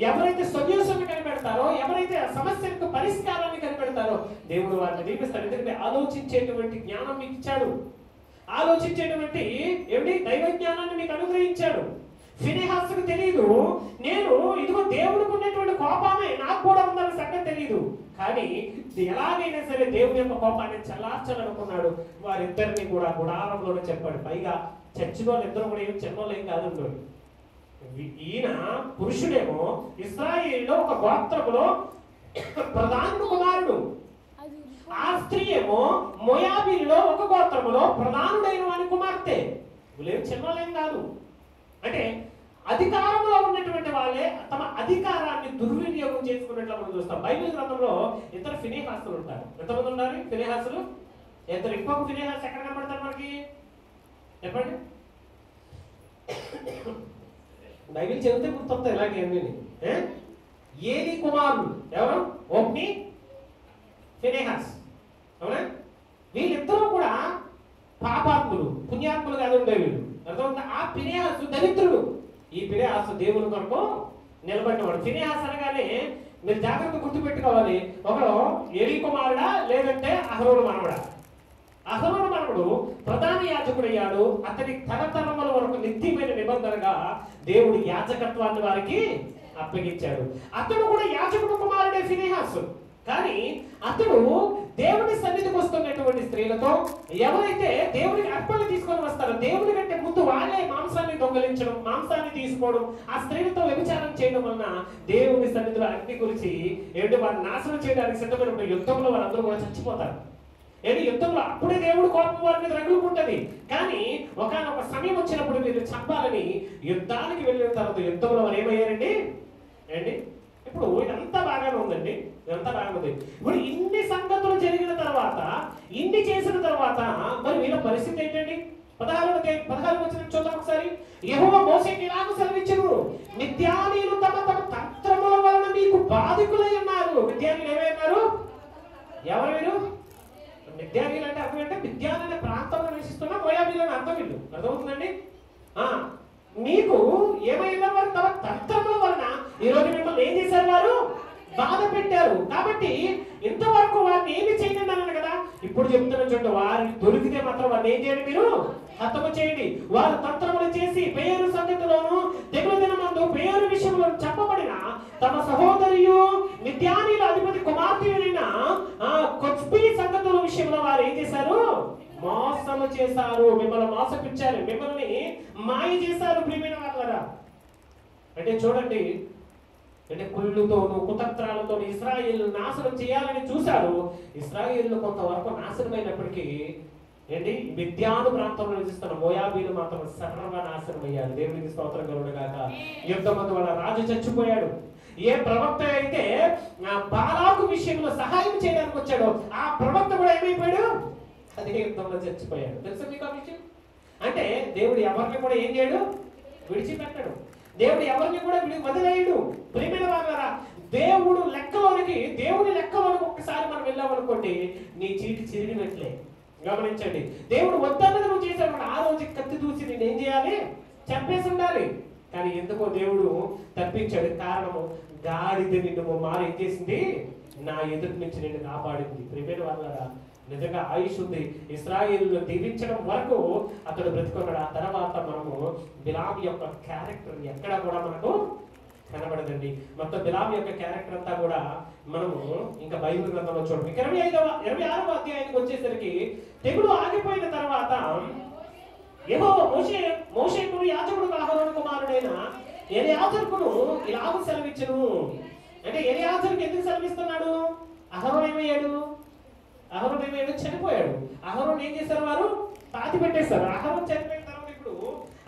ఎవరైతే సొల్యూషన్ కనిపెడతారో, ఎవరైతే ఆ సమస్యలకు పరిష్కారాన్ని కనిపెడతారో దేవుడు వారిని దీపిస్తాడు. ఎందుకంటే ఆలోచించేటువంటి జ్ఞానం మీకు ఇచ్చాడు, ఆలోచించేటువంటి దైవ జ్ఞానాన్ని మీకు అనుగ్రహించాడు. ఫినెహాసుకు తెలియదు, నేను ఇదిగో దేవుడికి ఉన్నటువంటి కోపాన్ని నాకు కూడా ఉందన్న సంగతి తెలియదు. కానీ ఎలాగైనా సరే దేవుని యొక్క కోపాన్ని చల్లార్చాలనుకున్నాడు. వారిద్దరిని కూడా గుడారంలోనే చెప్పాడు. పైగా చర్చిలో ఇద్దరు కూడా ఏం చిన్నోళ్ళు ఏం కాదు. ఈయన పురుషుడేమో ఇశ్రాయేలులో ఒక గోత్రములో ప్రధాన కుమారుడు, ఆ స్త్రీ ఏమో మోయాబీలో ఒక గోత్రములో ప్రధానుడైన వాని కుమార్తె. వీళ్ళేం చిన్నోళ్ళేం కాదు. అంటే అధికారంలో ఉన్నటువంటి వాళ్ళే తమ అధికారాన్ని దుర్వినియోగం చేసుకున్నట్లు మనం చూస్తాం. బైబిల్ గ్రంథంలో ఇద్దరు ఫినెహాసులు ఉంటారు. ఎంతమంది ఉన్నారు ఫినెహాసులు? ఇద్దరు. ఇంకొక ఫినెహాసు ఎక్కడ కనబడతారు మనకి? చెప్పండి. బైబిల్ చదివితే గుర్తొస్తాయి ఇలాంటివన్నీ. ఏలి కుమారులు ఎవరు? ఓప్ని, ఫినెహాస్. అవునా? వీళ్ళిద్దరూ కూడా పాపాత్ములు, పుణ్యాత్ములు కాదు ఉండే వీళ్ళు. అర్థమవుతుందా? ఆ ఫినెహాసు దరిద్రుడు, ఈ ఫినెహాసు దేవుని కొరకు నిలబడినవాడు. ఫినెహాస్ అనగానే మీరు జాగ్రత్త గుర్తుపెట్టుకోవాలి, ఒకడు ఏలి కుమారుడా లేదంటే అహరోను మనవడా. అహరోను మనవడు ప్రధాన యాజకుడు అయ్యాడు. అతని తరతరముల వరకు నిత్యమైన నిబంధనగా దేవుడు యాజకత్వాన్ని వారికి అప్పగించాడు. అతడు కూడా యాజకుడు కుమారుడే ఫినెహాసు. కానీ అతడు దేవుని సన్నిధికి వస్తున్నటువంటి స్త్రీలతో, ఎవరైతే దేవునికి అర్పణలు తీసుకొని వస్తారో, దేవుని కంటే ముందు వాళ్ళే మాంసాన్ని దొంగలించడం, మాంసాన్ని తీసుకోవడం, ఆ స్త్రీలతో వ్యభిచారం చేయడం వలన దేవుని సన్నిధిలో అగ్ని గురించి వారిని నాశనం చేయడానికి సిద్ధమైనప్పుడు యుద్ధంలో వారందరూ కూడా చచ్చిపోతారు. యుద్ధంలో అప్పుడే దేవుడు కోపం వారి మీద రగులుకుంటది. కానీ ఒకనొక సమయం వచ్చినప్పుడు మీరు చంపాలని యుద్ధానికి వెళ్ళిన తర్వాత యుద్ధంలో వారు ఏమయ్యారండి? ఇప్పుడు ఇదంతా బాగానే ఉందండి, ఇదంతా బాగానే ఉంది. ఇప్పుడు ఇన్ని సంగతులు జరిగిన తర్వాత, ఇన్ని చేసిన తర్వాత మరి వీళ్ళ పరిస్థితి ఏంటండి? 16 వచ్చిన చూద్దాం ఒకసారి. యెహోవా మోషేకి ఇలాగ సెలవిచ్చెను, మిద్యానీయులు తమ తమ తంత్రముల వలన మీకు బాధికులై ఉన్నారు. మిద్యానీయులు ఏమైనారు? ఎవరు వీరు? మిద్యానీయులు అంటే అర్థం ఏంటంటే మిద్యాన్ అనే ప్రాంతంలో నివసిస్తున్న మోయాబీలు అని అర్థం. వీళ్ళు అర్థమవుతుందండి. మీకు ఏమైనా వారు తమ తంత్రముల వలన ఈరోజు మిమ్మల్ని ఏం చేశారు? వారు బాధ పెట్టారు. కాబట్టి ఇంతవరకు వారిని ఏమి చేయకండి అన్నాను కదా. ఇప్పుడు చెప్తున్న చూడండి, వారిని దొరికితే మాత్రం వారిని ఏం చేయండి? మీరు హతము చేయండి. వారు తంత్రములు చేసి పేరు సంగతిలోను తెగులు దినమందు పేరు విషయంలో చెప్పబడిన తమ సహోదరియు మిద్యానీయుల అధిపతి కుమార్తెలైన కొత్బీ సంగతుల విషయంలో వారు ఏం చేశారు? మోసము చేశారు. మిమ్మల్ని మోసపించారు, మిమ్మల్ని మాయ చేశారు. ప్రియమైన వాళ్ళరా, అంటే చూడండి, అంటే కుళ్ళుతోనూ కుతంత్రాలతో ఇశ్రాయేలు నాశనం చేయాలని చూశారు. ఇశ్రాయేలు కొంతవరకు నాశనమైనప్పటికీ మిద్యాను ప్రాంతంలో నివసిస్తున్న మోయాబీలు మాత్రం సర్వ నాశనం అయ్యారు. దేవునికి స్తోత్రం కలుగునుగాక. యుద్ధమందు వల్ల రాజు చచ్చిపోయాడు. ఏ ప్రవక్త అయితే బాలాకు విషయంలో సహాయం చేయడానికి వచ్చాడో ఆ ప్రవక్త కూడా ఏమైపోయాడు? అదే యుద్ధంలో చచ్చిపోయాడు. తెలుసా మీకు ఆ విషయం? అంటే దేవుడు ఎవరిని కూడా ఏం చేయడు? విడిచిపెట్టడు. దేవుడు ఎవరిని కూడా వదిలేయడు. ప్రియమైన వాళ్ళారా, దేవుడి లెక్కలోనికి ఒక్కసారి మనం వెళ్ళామనుకోండి, నీ చీటి చిరిగినట్లే. గమనించండి, దేవుడు వద్దన్నది నువ్వు చేసావు, ఆ రోజు కత్తి దూసి నేను ఏం చేయాలి? చంపేసి ఉండాలి. కానీ ఎందుకో దేవుడు తప్పించాడు. కారణము, గాడిద నిన్ను మారు ఏం చేసింది? నా ఎదుటి నుంచి నిన్ను కాపాడింది. ప్రియమైన వాళ్ళారా, నిజంగా ఆయుష్ ఉంది. ఇశ్రాయేలును దీవించడం వరకు అతడు బ్రతుకున్నాడు. ఆ తర్వాత మనము బిలాము యొక్క క్యారెక్టర్ ఎక్కడ కూడా మనకు కనబడదండి. మొత్తం బిలాము యొక్క క్యారెక్టర్ అంతా కూడా మనము ఇంకా బైబిల్ గ్రంథంలో చూడండి. 26వ అధ్యాయానికి వచ్చేసరికి తెగులు ఆగిపోయిన తర్వాత యెహోవా మోషేకును యాజకుడు అహరోను కుమారుడైన ఎలియాజరుకును ఇలాగ సెలవిచ్చెను. అంటే ఎలియాజరుకు ఎందుకు సెలవిస్తున్నాడు? అహరోను ఏమయ్యాడు? అహరోను ఏమైనా చనిపోయాడు. అహరోను ఏం చేశారు? వారు పాతి పెట్టేశారు. అహరోను చనిపోయిన తర్వాత ఇప్పుడు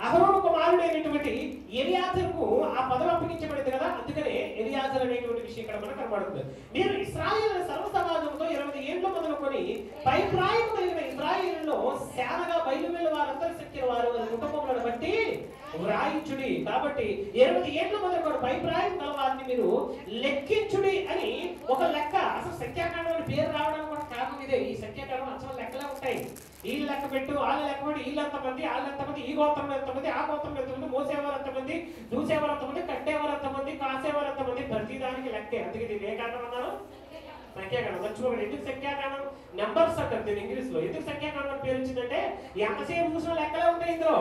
అహరోను కుమారుడైనటువంటి ఎలియాజరుకు ఆ పదవి అప్పగించబడింది కదా, అందుకనే ఎలియాజర్ అనేటువంటి విషయం ఇక్కడ మనకు కనబడుతుంది. మీరు ఇశ్రాయేలు సర్వ సమాజంతో 20 ఏళ్ల మొదలుకొని పైప్రాయం కలిగిన ఇశ్రాయేలులో సేనగా బయలువెళ్ళి వారందరూ శక్తిన వారు కుటుంబములను బట్టి వ్రాయించుడి. కాబట్టి 20 ఏళ్ల మొదలుకొని పైప్రాయం గల వారిని మీరు లెక్కించుడి అని ఒక లెక్క. అసలు సంఖ్యాకాండం అని పేరు రావడానికి కూడా కారణం ఇదే. ఈ సంఖ్యాకాండం అసలు లెక్కలే ఉంటాయి. వీళ్ళు లెక్క పెట్టు, వాళ్ళు లెక్క పెట్టి, వీళ్ళు ఎంతమంది, వాళ్ళు ఎంతమంది, ఈ గోత్రంలో ఎంతమంది, ఆ గోత్రంలో ఎంతమంది, మోసేవారు ఎంతమంది, చూసేవారు ఎంతమంది, కట్టేవారు ఎంతమంది, కాసేవారు ఎంతమంది, ప్రతిదానికి లెక్కే. అందుకే దీన్ని ఏ కారణం అన్నారు? సంఖ్యాకాండం. మర్చిపోకండి. ఎందుకు సంఖ్యాకాండం? నెంబర్స్ అంటారు దీని ఇంగ్లీష్ లో. ఎందుకు సంఖ్యాకాండం పేరు వచ్చిందంటే ఎంతసేపు చూసిన లెక్కలే ఉంటాయి ఇందులో.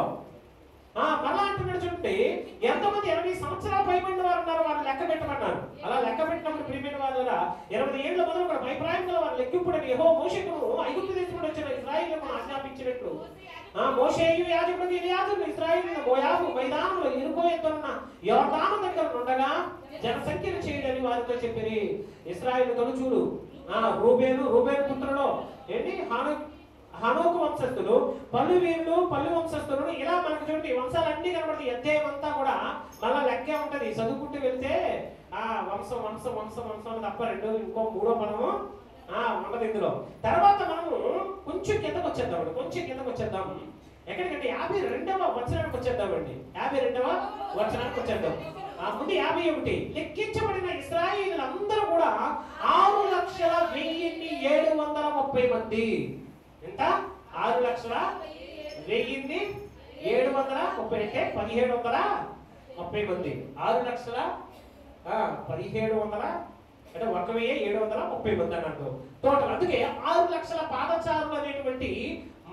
మళ్ళా అంటున్నాడు చూడండి, ఎంతమంది 20 సంవత్సరాలు పైబడిన వారు ఉన్నారు, వారిని లెక్క పెట్టమన్నారు. అలా లెక్క పెట్టినప్పుడు ప్రియమైన వారు 20 ఏళ్ల మొదలు కూడా పైప్రాయంలో వారు లెక్కింపుడని యెహోవా మోషేకు ఐగుప్తు దేశం నుండి వచ్చిన ఇశ్రాయేలుకు ఆజ్ఞాపించినట్లు మోషేయు యాజకుడు ఎలియాజరు ఇశ్రాయేలు మోయాబు మైదానంలో ఇరుకో ఎత్తున్న యోర్దాను దగ్గర ఉండగా జనసంఖ్యను చేయడని వారితో చెప్పిరి. ఇశ్రాయేలు తొలుచూడు రూబేను పుత్రుడు ఏంటి హనోకు వంశస్థులు, పల్లువీరులు, పల్లు వంశస్థులు, ఇలా మనకు చూడండి వంశాలన్నీ కనబడతాయి. అధ్యాయం అంతా కూడా మళ్ళా లెక్కే ఉంటది. చదువుకుంటూ వెళ్తే వంశం వంశం వంశం వంశం తప్ప ఇంకో మూడో పదము ఉండదు ఇందులో. తర్వాత మనము కొంచెం కిందకు వచ్చేద్దాం. ఎక్కడికంటే 52వ వచనానికి వచ్చేద్దామండి. 52వ వచనానికి వచ్చేద్దాం. ముందు 51. లెక్కించబడిన ఇశ్రాయేలులందరూ కూడా 6,01,730 మంది. ఎంత? 6,01,730 అంటే 1,730 మంది. 6,17,000 అంటే 1,730 మంది అన్నట్టు టోటల్. అందుకే 6 లక్షల పాదచారులు అనేటువంటి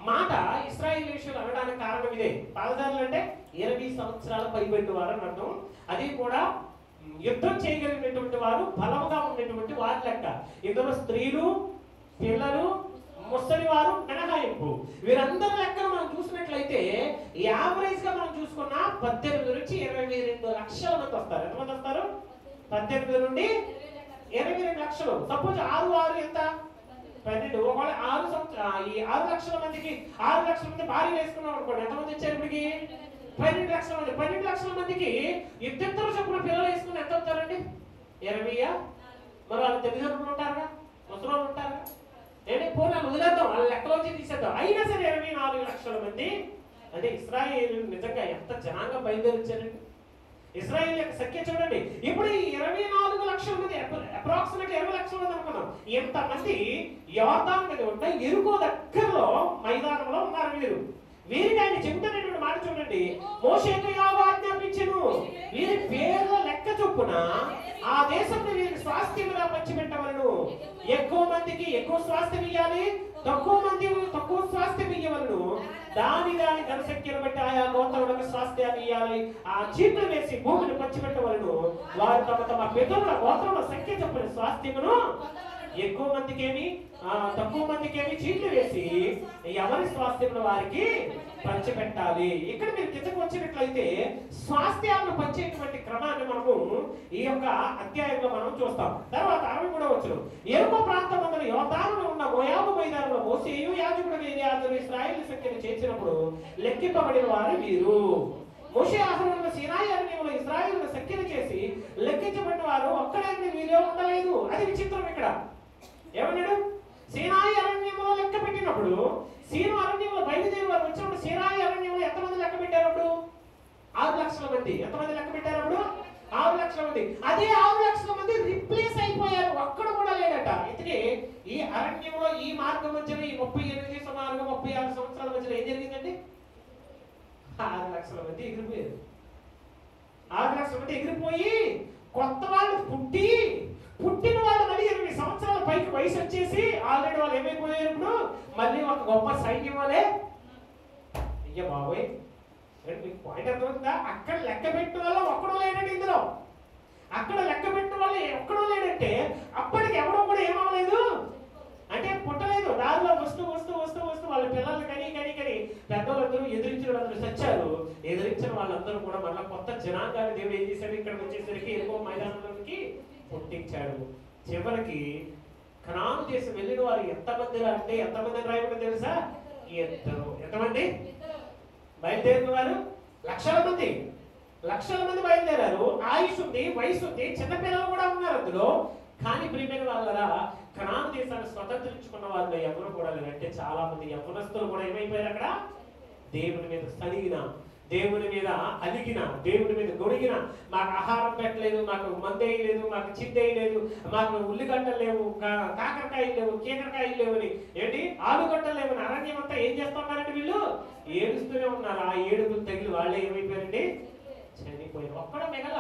మాట ఇశ్రాయేలు విషయంలో అనడానికి కారణం ఇదే. పాదచారులు అంటే 20 సంవత్సరాల పైబడిన వారు అన్నట్టు. అది కూడా యుద్ధం చేయగలిగినటువంటి వారు, బలముగా ఉన్నటువంటి వారి లెక్క. ఇందులో స్త్రీలు, పిల్లలు, ముసలి వారు మినహాయింపు. వీరందరి లెక్కను మనం చూసినట్లయితే యావరేజ్ గా మనం చూసుకున్న 18 నుంచి 22 లక్షల మంది వస్తారు. ఎంతమంది వస్తారు? 18 నుండి 22 లక్షలు. సపోజ్ 6 ఎంత? 12. ఒకవేళ 6 లక్షల మందికి 6 లక్షల మంది భారీ వేసుకున్నాం అనుకోండి, ఎంతమంది వచ్చారు ఇప్పటికి? 12 లక్షల మంది. 12 లక్షల మందికి ఇద్దరు చొప్పున పిల్లలు వేసుకుని ఎంత అవుతారండి? 20. మరి వాళ్ళు తల్లిదండ్రులు ఉంటారుగా, ముసలి ఉంటారుగా. నేను పూర్ణాలు వదిలేద్దాం, వాళ్ళ లెక్కలోంచి తీసేద్దాం. అయినా సరే 24 లక్షల మంది. అంటే ఇశ్రాయేలు నిజంగా ఎంత జనాంగం బయలుదేరించారండి. ఇశ్రాయేల్ యొక్క సంఖ్య చూడండి. ఇప్పుడు ఈ 24 లక్షల మంది, అప్రాక్సిమేట్లీ 20 లక్షల మంది అనుకున్నాం. ఎంతమంది యోర్దాను మీద ఉంటే ఎరుకో దగ్గరలో మైదానంలో ఉన్నారు వీరికి ఆయన చెబుతున్నటువంటి మాట చూడండి. మోషేకు యెహోవా ఆజ్ఞాపించెను, వీరి పేర్ల లెక్క చొప్పున ఆ దేశంలో వీరికి స్వాస్థ్యముగా పంచిపెట్టవలను. ఎక్కువ మందికి ఎక్కువ స్వాస్థ్యం ఇవ్వాలి, తక్కువ మంది తక్కువ స్వాస్థ్యం ఇవ్వవలను. దాని జనసంఖ్యను బట్టి ఆయా గోత్రములకు స్వాస్థ్యాన్ని ఇవ్వాలి. ఆ చీట్లు వేసి భూమిని పంచిపెట్టవలను. వారు తమ పితరుల గోత్రముల సంఖ్య చొప్పున స్వాస్థ్యమును ఎక్కువ మందికేమి తక్కువ మందికేమి చీట్లు వేసి ఎవరి స్వాస్థ్యమును వారికి పంచిపెట్టాలి. ఇక్కడ మీరు కిందకు వచ్చినట్లయితే స్వాస్థ్యాలను పంచేటువంటి క్రమాన్ని మనము ఈ యొక్క అధ్యాయంలో మనం చూస్తాం. తర్వాత 63వ వచనం. ఎరుకో ప్రాంతమందున యోర్దానులో ఉన్న మోయాబు మైదానంలో మోషేయు యాజకుడు ఎలియాజరు ఇశ్రాయేలు సంఖ్యను చేర్చినప్పుడు లెక్కింపబడిన వారు వీరు. మోషే అహరోనుల సీనాయి అరణ్యంలో ఇశ్రాయేలును సంఖ్యను చేసి లెక్కించబడిన వారు ఒక్కడే వీరే ఉండలేదు. అది విచిత్రం. ఇక్కడ ఏమన్నాడు? సీనాయి అరణ్యంలో లెక్క పెట్టినప్పుడు, సీను అరణ్యంలో బయలుదేరి వారు వచ్చినప్పుడు సీనాయి అరణ్యంలో ఎంతమంది లెక్క పెట్టారు? అప్పుడు 6 లక్షల మంది. ఎంతమంది లెక్క పెట్టారు అప్పుడు? 6 లక్షల మంది. అదే 6 లక్షల మంది రిప్లేస్ అయిపోయారు, ఒక్కడు కూడా లేడట. ఇందుకే ఈ అరణ్యంలో ఈ మార్గం మధ్యలో ఈ 38 సుమారుగా 36 సంవత్సరాల మధ్యలో ఏం జరిగిందండి? 6 లక్షల మంది ఎగిరిపోయారు. 6 లక్షల మంది ఎగిరిపోయి కొత్త వాళ్ళు పుట్టిన వాళ్ళు మళ్ళీ 20 సంవత్సరాల పైకి వయసు వచ్చేసి ఆల్రెడీ వాళ్ళు ఏమైపోయారు? ఇప్పుడు మళ్ళీ ఒక గొప్ప సైన్యం వాళ్ళే. అయ్య బాబోయ్, మీకు పాయింట్ అర్థమవుతుందా? అక్కడ లెక్క పెట్టిన వాళ్ళు ఒక్కడో లేడండి ఇందులో. అక్కడ లెక్క పెట్టిన వాళ్ళు ఒక్కడో లేడంటే అప్పటికి ఎవడో కూడా ఏమవ్వలేదు, అంటే పుట్టలేదు. దారిలో వస్తూ వాళ్ళ పిల్లలు కని పెద్దవాళ్ళందరూ ఎదిరించిన వాళ్ళందరూ చచ్చారు. ఎదిరించిన వాళ్ళందరూ కూడా మళ్ళీ కొత్త జనాంగాన్ని దేవుడు ఏం చేశాడు? ఇక్కడ వచ్చేసరికి ఎరుకో మైదానంలోకి పుట్టించాడు. చివరికి కనాను దేశం వెళ్ళిన వారు ఎంతమంది అంటే ఎంతమంది రాయబడి తెలుసా? ఇద్దరు. ఎంతమంది బయలుదేరిన వారు? లక్షల మంది. లక్షల మంది బయలుదేరారు. ఆయుష్ ఉంది, వయసు ఉంది, చిన్నపిల్లలు కూడా ఉన్నారు అందులో. కానీ ప్రియమైన వాళ్ళరా, కనాను దేశాన్ని స్వతంత్రించుకున్న వాళ్ళు ఎవరు కూడా లేరు. అంటే చాలా మంది యవ్వనస్తులు కూడా ఏమైపోయారు అక్కడ? దేవుని మీద సలిగిన, దేవుని మీద అలిగిన, దేవుని మీద గొడిగిన, మాకు ఆహారం పెట్టలేదు, మాకు మందేయలేదు, మాకు చిందేయలేదు, మాకు ఉల్లిగడ్డలు లేవు, కాకరకాయలు లేవు, కీకరకాయలు లేవు అని, ఏంటి ఆలుగడ్డలు లేవని అరణ్యం అంతా ఏం చేస్తున్నారంటే వీళ్ళు ఏడుస్తూనే ఉన్నారు. ఆ ఏడుపులు తగిలి వాళ్ళే ఏమైపోయారండి? చనిపోయారు. ఒక్కడో మిగల.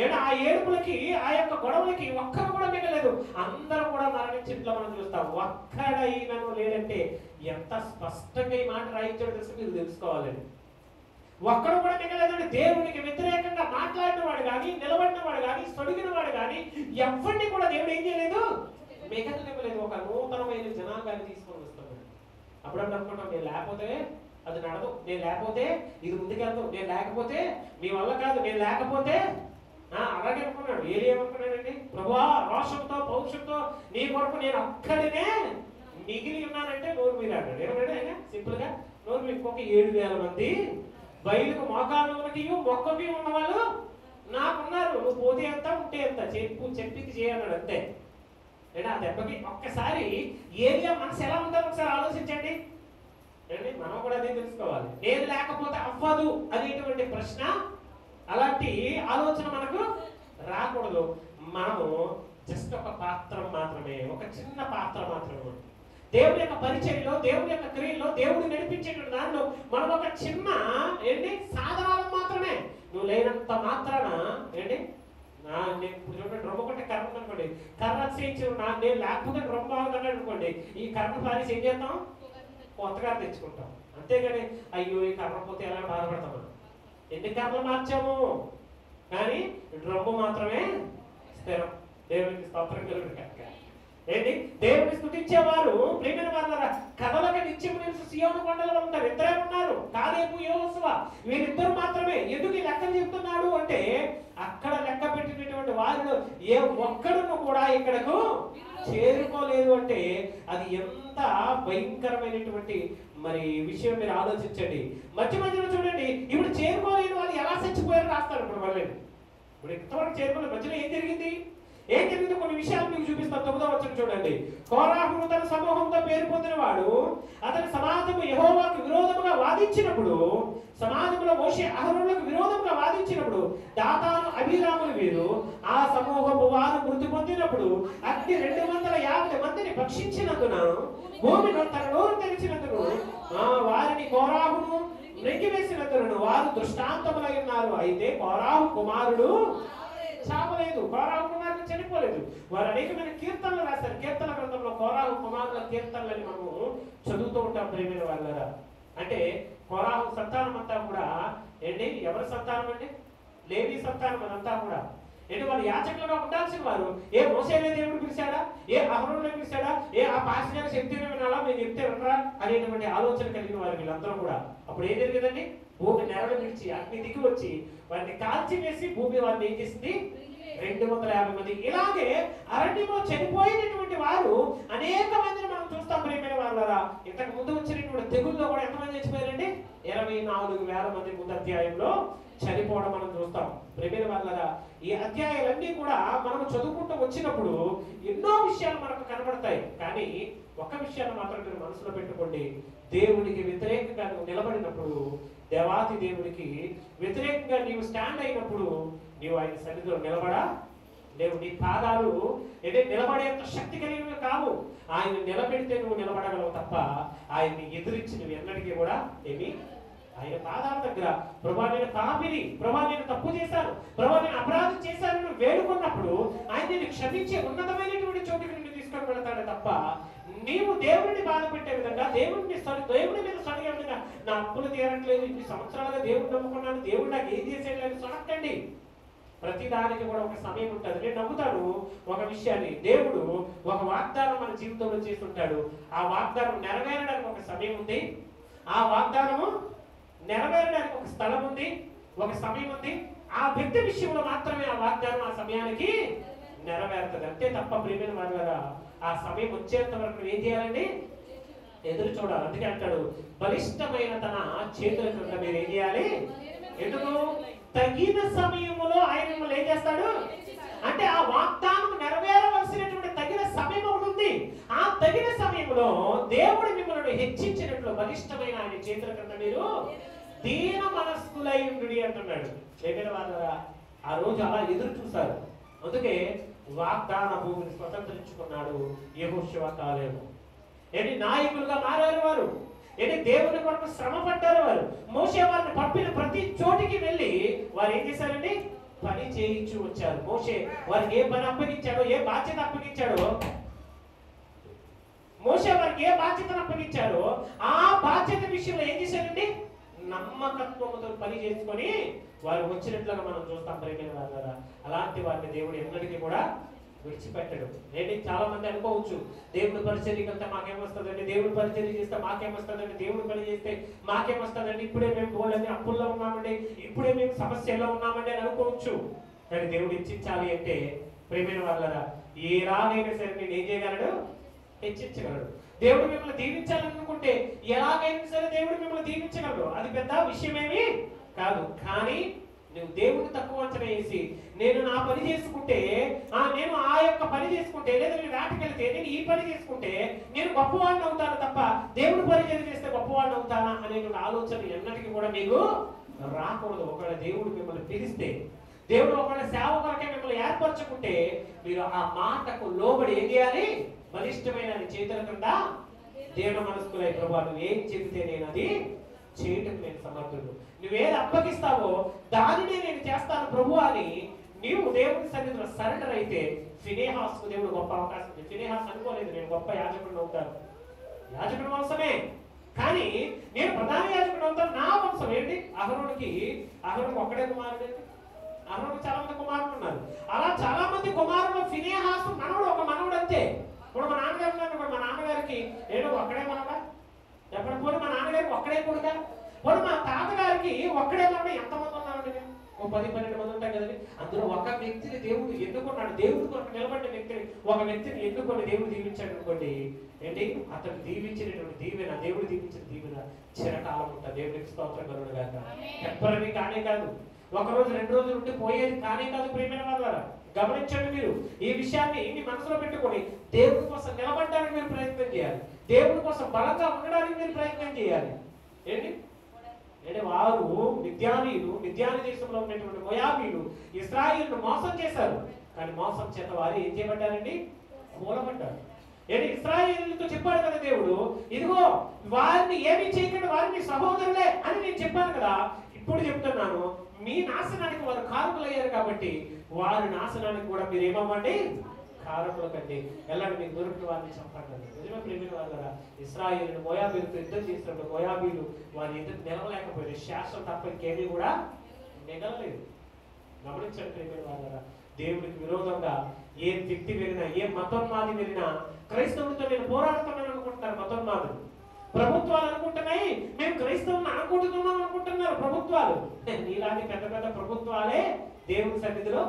ఏంటి ఆ ఏడుపులకి, ఆ యొక్క గొడవలకి ఒక్కరు కూడా మిగలేదు. అందరూ కూడా మరణించిట్లో మనం చూస్తాం. ఒక్కడైనను లేదంటే ఎంత స్పష్టంగా ఈ మాట రాయించాడో తెలిసి మీరు తెలుసుకోవాలండి. ఒక్కడు కూడా మిగలేదండి. దేవునికి వ్యతిరేకంగా మాట్లాడిన వాడు కానీ, నిలబడిన వాడు కానీ, సొడిగిన వాడు కానీ ఎవరిని కూడా దేవుడు ఏం చేయలేదు? మిగలనివ్వలేదు. ఒక నూతనమైన జనాంగాన్ని తీసుకొని వస్తున్నాడు. అప్పుడప్పుడు అనుకుంటాం, నేను లేకపోతే అది నడదు, నేను లేకపోతే ఇది ముందుకెళ్తాం, నేను లేకపోతే మీ వల్ల కాదు, నేను లేకపోతే అలాగే అనుకున్నాడు. ఏమనుకున్నాడండి? ప్రభువా, రోషంతో పౌరుషంతో నీ కొరకు నేను ఒక్కడినే మిగిలి ఉన్నానంటే నోరు మీద అన్నాడు. ఏమన్నాడు ఆయన? సింపుల్ గా నోరు మీద. ఇంకొక 7,000 మంది బయలుకు మోకాళ్ళకి మొక్కకి ఉన్నవాళ్ళు నాకున్నారు. నువ్వు పోతే ఎంత ఉంటే ఎంత, చెప్పింది చేయన్నాడు అంతే. అంటే ఆ దెబ్బకి ఒక్కసారి ఏరియా మనసు ఎలా ఉందో ఒకసారి ఆలోచించండి. అంటే మనం కూడా అదే తెలుసుకోవాలి. నేను లేకపోతే అవ్వదు అనేటువంటి ప్రశ్న, అలాంటి ఆలోచన మనకు రాకూడదు. మనము జస్ట్ ఒక పాత్ర మాత్రమే, ఒక చిన్న పాత్ర మాత్రమే. దేవుని యొక్క పరిచయంలో, దేవుని యొక్క క్రియల్లో, దేవుడు నడిపించేటువంటి దానిలో మనం ఒక చిన్న ఏంటి సాధనాలు మాత్రమే. నువ్వు లేనంత మాత్రాన ఏంటి ఇప్పుడు చూడండి, రొమ్మ కొట్టే కర్ర అనుకోండి, కర్ర చేయించి నేను లేకపోతే రొమ్మ బాగుందన్నాడు అనుకోండి, ఈ కర్ర పారేసి ఏం చేస్తాం? కొత్తగా తెచ్చుకుంటాం. అంతేగాని అయ్యో ఈ కర్ర పోతే ఎలా బాధపడతాం. మనం ఎన్ని కర్రలు మార్చాము, కానీ రొమ్మ మాత్రమే స్థిరం. దేవునికి స్తోత్రం కలుగును. ఏంటి దేవుని స్తుతించేవారు ప్రియమైన వాళ్ళ కథలకు నిత్యం నిలిచి సియోను కొండలో ఉంటారు. ఇద్దరే ఉన్నారు, కాలేబు యెహోషువ. వీరిద్దరు మాత్రమే. ఎందుకు ఈ లెక్కలు చెప్తున్నాడు అంటే, అక్కడ లెక్క పెట్టినటువంటి వారిలో ఏ ఒక్కడును కూడా ఇక్కడకు చేరుకోలేదు అంటే అది ఎంత భయంకరమైనటువంటి మరి విషయం మీరు ఆలోచించండి. మధ్య మధ్యలో చూడండి, ఇప్పుడు చేరుకోలేని వాళ్ళు ఎలా చచ్చిపోయారు రాస్తారు. ఇప్పుడు మళ్ళీ ఇప్పుడు ఇంతవరకు చేరుకోలేదు, మధ్యలో ఏం జరిగింది? కొన్ని విషయాలు మీకు చూపిస్తాను. 9వ వచనం చూడండి. కోరాహును తన సమూహంతో పేరు పొందిన వాడు అతని సమాజము యెహోవాకు విరోధముగా వాదించినప్పుడు, సమాజంలో మోషే అహరోనులకు విరోధముగా వాదించినప్పుడు దాతాను అబీరాములు వీరు ఆ సమూహము వారు మృతి పొందినప్పుడు అగ్ని 250 మందిని భక్షించినందున, భూమిలో తన నోరు తెరిచినందుకు వారిని కోరాహును నెగ్గివేసినందున వారు దృష్టాంతములై ఉన్నారు. అయితే కోరాహు కుమారుడు చావలేదు, కోరాహు కుమారులు చనిపోలేదు. వారు అనేకమైన కీర్తనలు రాశారు. కీర్తన గ్రంథంలో కోరాహు కుమారుల కీర్తనలని మనము చదువుతూ ఉంటాం ప్రియమైన వాళ్ళరా. అంటే కోరాహు సంతానం అంతా కూడా ఏంటి ఎవరి సంతానం అంటే? లేవి సంతానం అదంతా కూడా. ఏంటి వాళ్ళు యాచకులుగా ఉండాల్సిన వారు. ఏ మోసేనే దేవుడు పిలిచాడా? ఏ అహరోనుని పిలిచాడా? ఏ ఆ పాస్టర్ శక్తిని వినాలా, మేము చెప్తే వినరా అనేటువంటి ఆలోచన కలిగిన వారు వీళ్ళందరూ కూడా. అప్పుడు ఏం జరిగిందండి? భూమి నెరలు విడిచి అగ్ని దిగి వచ్చి వారిని కాల్చి వేసి భూమి వారిని ఏం చేసింది? 250 మంది. ఇలాగే అరణ్యంలో చనిపోయినటువంటి వారు అనేక మందిని మనం చూస్తాం ప్రియమైన వాళ్ళరా. ఇంతకు ముందు వచ్చినటువంటి తెగుల్లో కూడా ఎంతమంది చచ్చిపోయారండి? 24,000 మంది ముందు అధ్యాయంలో చనిపోవడం మనం చూస్తాం ప్రియమైన వాళ్ళరా. ఈ అధ్యాయాలన్నీ కూడా మనం చదువుకుంటూ వచ్చినప్పుడు ఎన్నో విషయాలు మనకు కనబడతాయి. కానీ ఒక విషయాన్ని మాత్రం మీరు మనసులో పెట్టుకోండి. దేవునికి వ్యతిరేకంగా నువ్వు నిలబడినప్పుడు, దేవాతి దేవునికి వ్యతిరేకంగా నీవు స్టాండ్ అయినప్పుడు నీవు ఆయన సన్నిధిలో నిలబడా లేవు. నీ పాదాలు నిలబడేంత శక్తి కలిగినవి కావు. ఆయన నిలబెడితే నువ్వు నిలబడగలవు తప్ప ఆయన్ని ఎదిరించి నువ్వు ఎన్నటికీ కూడా ఏమి ఆయన పాదాల దగ్గర ప్రభా నేను పాపిని, ప్రభా నేను తప్పు చేశాను, ప్రభా నేను అపరాధం చేశాను నువ్వు వేడుకున్నప్పుడు ఆయన నిన్ను క్షమించే ఉన్నతమైనటువంటి చోటుకి నిన్ను తీసుకొని వెళతాడు తప్ప నీవు దేవుడిని బాధ పెట్టే విధంగా, దేవుడి మీద సరిగే విధంగా నా అప్పులు తీరట్లేదు, ఇన్ని సంవత్సరాలుగా దేవుడు నమ్ముకున్నాను, దేవుడు నాకు ఏం చేసేయలేదు సొనక్కండి. ప్రతిదానికి కూడా ఒక సమయం ఉంటుంది. నేను నమ్ముతాను ఒక విషయాన్ని, దేవుడు ఒక వాగ్దానం మన జీవితంలో చేస్తుంటాడు. ఆ వాగ్దానం నెరవేరడానికి ఒక సమయం ఉంది, ఆ వాగ్దానము నెరవేరడానికి ఒక స్థలం ఉంది, ఒక సమయం ఉంది. ఆ వ్యక్తి విషయంలో మాత్రమే ఆ వాగ్దానం ఆ సమయానికి నెరవేరుతుంది. అంతే తప్ప ప్రియమైన వాళ్ళ ఆ సమయం వచ్చేంత వరకు ఏం చేయాలండి? ఎదురు చూడాలి. అందుకే అంటాడు, బలిష్టమైన తన చేతుల క్రింద మీరు ఏం చేయాలి? ఎందుకు? తగిన సమయంలో ఆయన మిమ్మల్ని ఏం చేస్తాడు అంటే, ఆ వాగ్దానం నెరవేరవలసినటువంటి తగిన సమయం ఒకటి ఉంది. ఆ తగిన సమయంలో దేవుడు మిమ్మల్ని హెచ్చించినట్లు బలిష్టమైన ఆయన చేతుల క్రింద మీరు దీన మనస్కులై ఉండి అంటున్నాడు. చెప్పిన వాళ్ళ ఆ రోజు అలా ఎదురు చూశారు. అందుకే వాగ్దాన భూమిని స్వతంత్రించుకున్నాడు యెహోషువ కాలేబు. ఏంటి నాయకులుగా మారారు వారు. ఏంటి దేవుని కొరకు శ్రమ పడ్డారు వారు. మోషే వారిని పంపిన ప్రతి చోటికి వెళ్ళి వారు ఏం చేశారండి? పని చేయించు వచ్చారు. మోషే వారికి ఏ పని అప్పగించాడో, ఏ బాధ్యత అప్పగించాడో, మోషే వారికి ఏ బాధ్యతను అప్పగించాడో ఆ బాధ్యత విషయంలో ఏం చేశారండి? నమ్మకత్వంతో పని చేసుకొని వారు వచ్చినట్లుగా మనం చూస్తాం. ప్రేమైన వాళ్ళ అలాంటి వారిని దేవుడు ఎన్నటికీ కూడా విడిచిపెట్టడు. ఏంటి చాలా మంది అనుకోవచ్చు, దేవుడి పరిచర్యకి వెళ్తే మాకేమొస్తుందండి, దేవుడి పరిచర్య చేస్తే మాకేమొస్తుందండి, దేవుడి పని చేస్తే మాకేమొస్తుందండి, ఇప్పుడే మేము బోళ్ళని అప్పుల్లో ఉన్నామండి, ఇప్పుడే మేము సమస్యల్లో ఉన్నామండి అని అనుకోవచ్చు. కానీ దేవుడు హెచ్చించాలి అంటే ప్రేమైన వాళ్ళరా ఏ రాగైనా సరే నేను ఏం చేయగలడు? హెచ్చించగలడు. దేవుడు మిమ్మల్ని దీవించాలనుకుంటే ఎలాగైనా సరే దేవుడు మిమ్మల్ని దీవించగలడు. అది పెద్ద విషయమేమి కాదు. కానీ నువ్వు దేవుడిని తక్కువ అంచనా వేసి నేను నా పని చేసుకుంటే, నేను ఆ యొక్క పని చేసుకుంటే, లేదా నేను వేటకెళ్తే, నేను ఈ పని చేసుకుంటే నేను గొప్పవాడిని అవుతాను తప్ప దేవుడు పరిచయం చేస్తే గొప్పవాడిని అవుతానా అనేటువంటి ఆలోచన ఎన్నటికీ కూడా మీకు రాకూడదు. ఒకవేళ దేవుడు మిమ్మల్ని పిలిస్తే, దేవుడు ఒకవేళ సేవ కొరకే మిమ్మల్ని ఏర్పరచుకుంటే మీరు ఆ మాటకు లోబడి ఏం చేయాలి? బలిష్టమైన చేతుల క్రింద దీన మనస్కులై ప్రభువా నువ్వు ఏం చెబితే నేను అది చేయటం నేను సమర్థుడు, నువ్వేది అప్పగిస్తావో దానినే నేను చేస్తాను ప్రభు అని నీవు దేవుని సన్నిధిలో సరెండర్ అయితే ఫినెహాసుకు దేవుడు గొప్ప అవకాశం ఉంది. ఫినెహాస్ అనుకోలేదు నేను గొప్ప యాజకుడు అవుతాను. యాజకుడి వంశమే, కానీ నేను ప్రధాన యాజకుడు అవుతాను. నా వంశం ఏంటి? అహరోనుకి ఒక్కడే కుమారుడు. అహరోనుకు చాలా మంది కుమారులు ఉన్నారు. అలా చాలా మంది కుమారులు ఫినెహాసు మనవడు ఒక మనవడు అంతే. ఇప్పుడు మా నాన్నగారు ఉన్నారు, మా నాన్నగారికి నేను ఒక్కడే మనవడా? ఎక్కడ పోనీ మా నాన్నగారికి ఒక్కడే కొడుక? పోనీ మా తాతగారికి ఒక్కడే మనవడు? ఎంతమంది ఉన్నారండి? ఓ 10-12 మంది ఉంటాయి కదండి. అందులో ఒక వ్యక్తిని దేవుడు ఎన్నుకున్నాడు. దేవుడి కొరకు నిలబడిన వ్యక్తిని, ఒక వ్యక్తిని ఎన్నుకొని దేవుడు దీవించాడు అనుకోండి, ఏంటి అతను దీవించినటువంటి దీవెన, దేవుడు దీవించిన దీవెన చిరకాలం ఉంటుంది. దేవుడికి స్తోత్రం కలుగును గాక. టెంపరరీ కానే కాదు, ఒకరోజు 2 రోజులు ఉండి పోయేది కానే కాదు. ప్రియమైన వాళ్ళారా గమనించండి, మీరు ఈ విషయాన్ని మీ మనసులో పెట్టుకొని దేవుడి కోసం నిలబడడానికి మీరు ప్రయత్నం చేయాలి. దేవుడి కోసం బలంగా ఉండడానికి మీరు ప్రయత్నం చేయాలి. ఏంటి వారు మిద్యాను దేశంలో ఉన్నటువంటి మోయాబీలు ఇశ్రాయేలును మోసం చేశారు. కానీ మోసం చేత వారు ఏం చేయబడ్డారండి? కూలబడ్డారు. ఏంటి ఇశ్రాయేలుతో చెప్పాడు కదా దేవుడు, ఇదిగో వారిని ఏమీ చేయకుండా వారిని సహోదరులే అని నేను చెప్పాను కదా. ఇప్పుడు చెప్తున్నాను, మీ నాశనానికి వారు కారకులయ్యారు కాబట్టి వారి నాశనానికి కూడా మీరు ఏమవ్వండి? కారకులు కండి. ఎలాంటి మీకు దొరికిన వారిని చంపండి. నిజమే ప్రేమిన వాళ్ళరా, ఇశ్రాయేలును మోయాబీలతో యుద్ధం చేసినప్పుడు మోయాబీలు వారి ఎదురు నిలవలేకపోయారు. శాస్త్రం తప్ప ఇంకేమీ కూడా మిగలలేదు. గమనించండి ప్రేమిన వాళ్ళరా, దేవుడికి విరోధంగా ఏ వ్యక్తి వెళ్ళినా, ఏ మతోన్మాది వెళ్ళినా, క్రైస్తవులతో నేను పోరాడుతున్నాను అనుకుంటున్నారు మతోన్మాదులు. ప్రభుత్వాలు అనుకుంటున్నాయి మేము క్రైస్తవులను అనుకుంటున్నాం అనుకుంటున్నారు ప్రభుత్వాలు. ఇలాంటి పెద్ద పెద్ద ప్రభుత్వాలే దేవుని సన్నిధిలో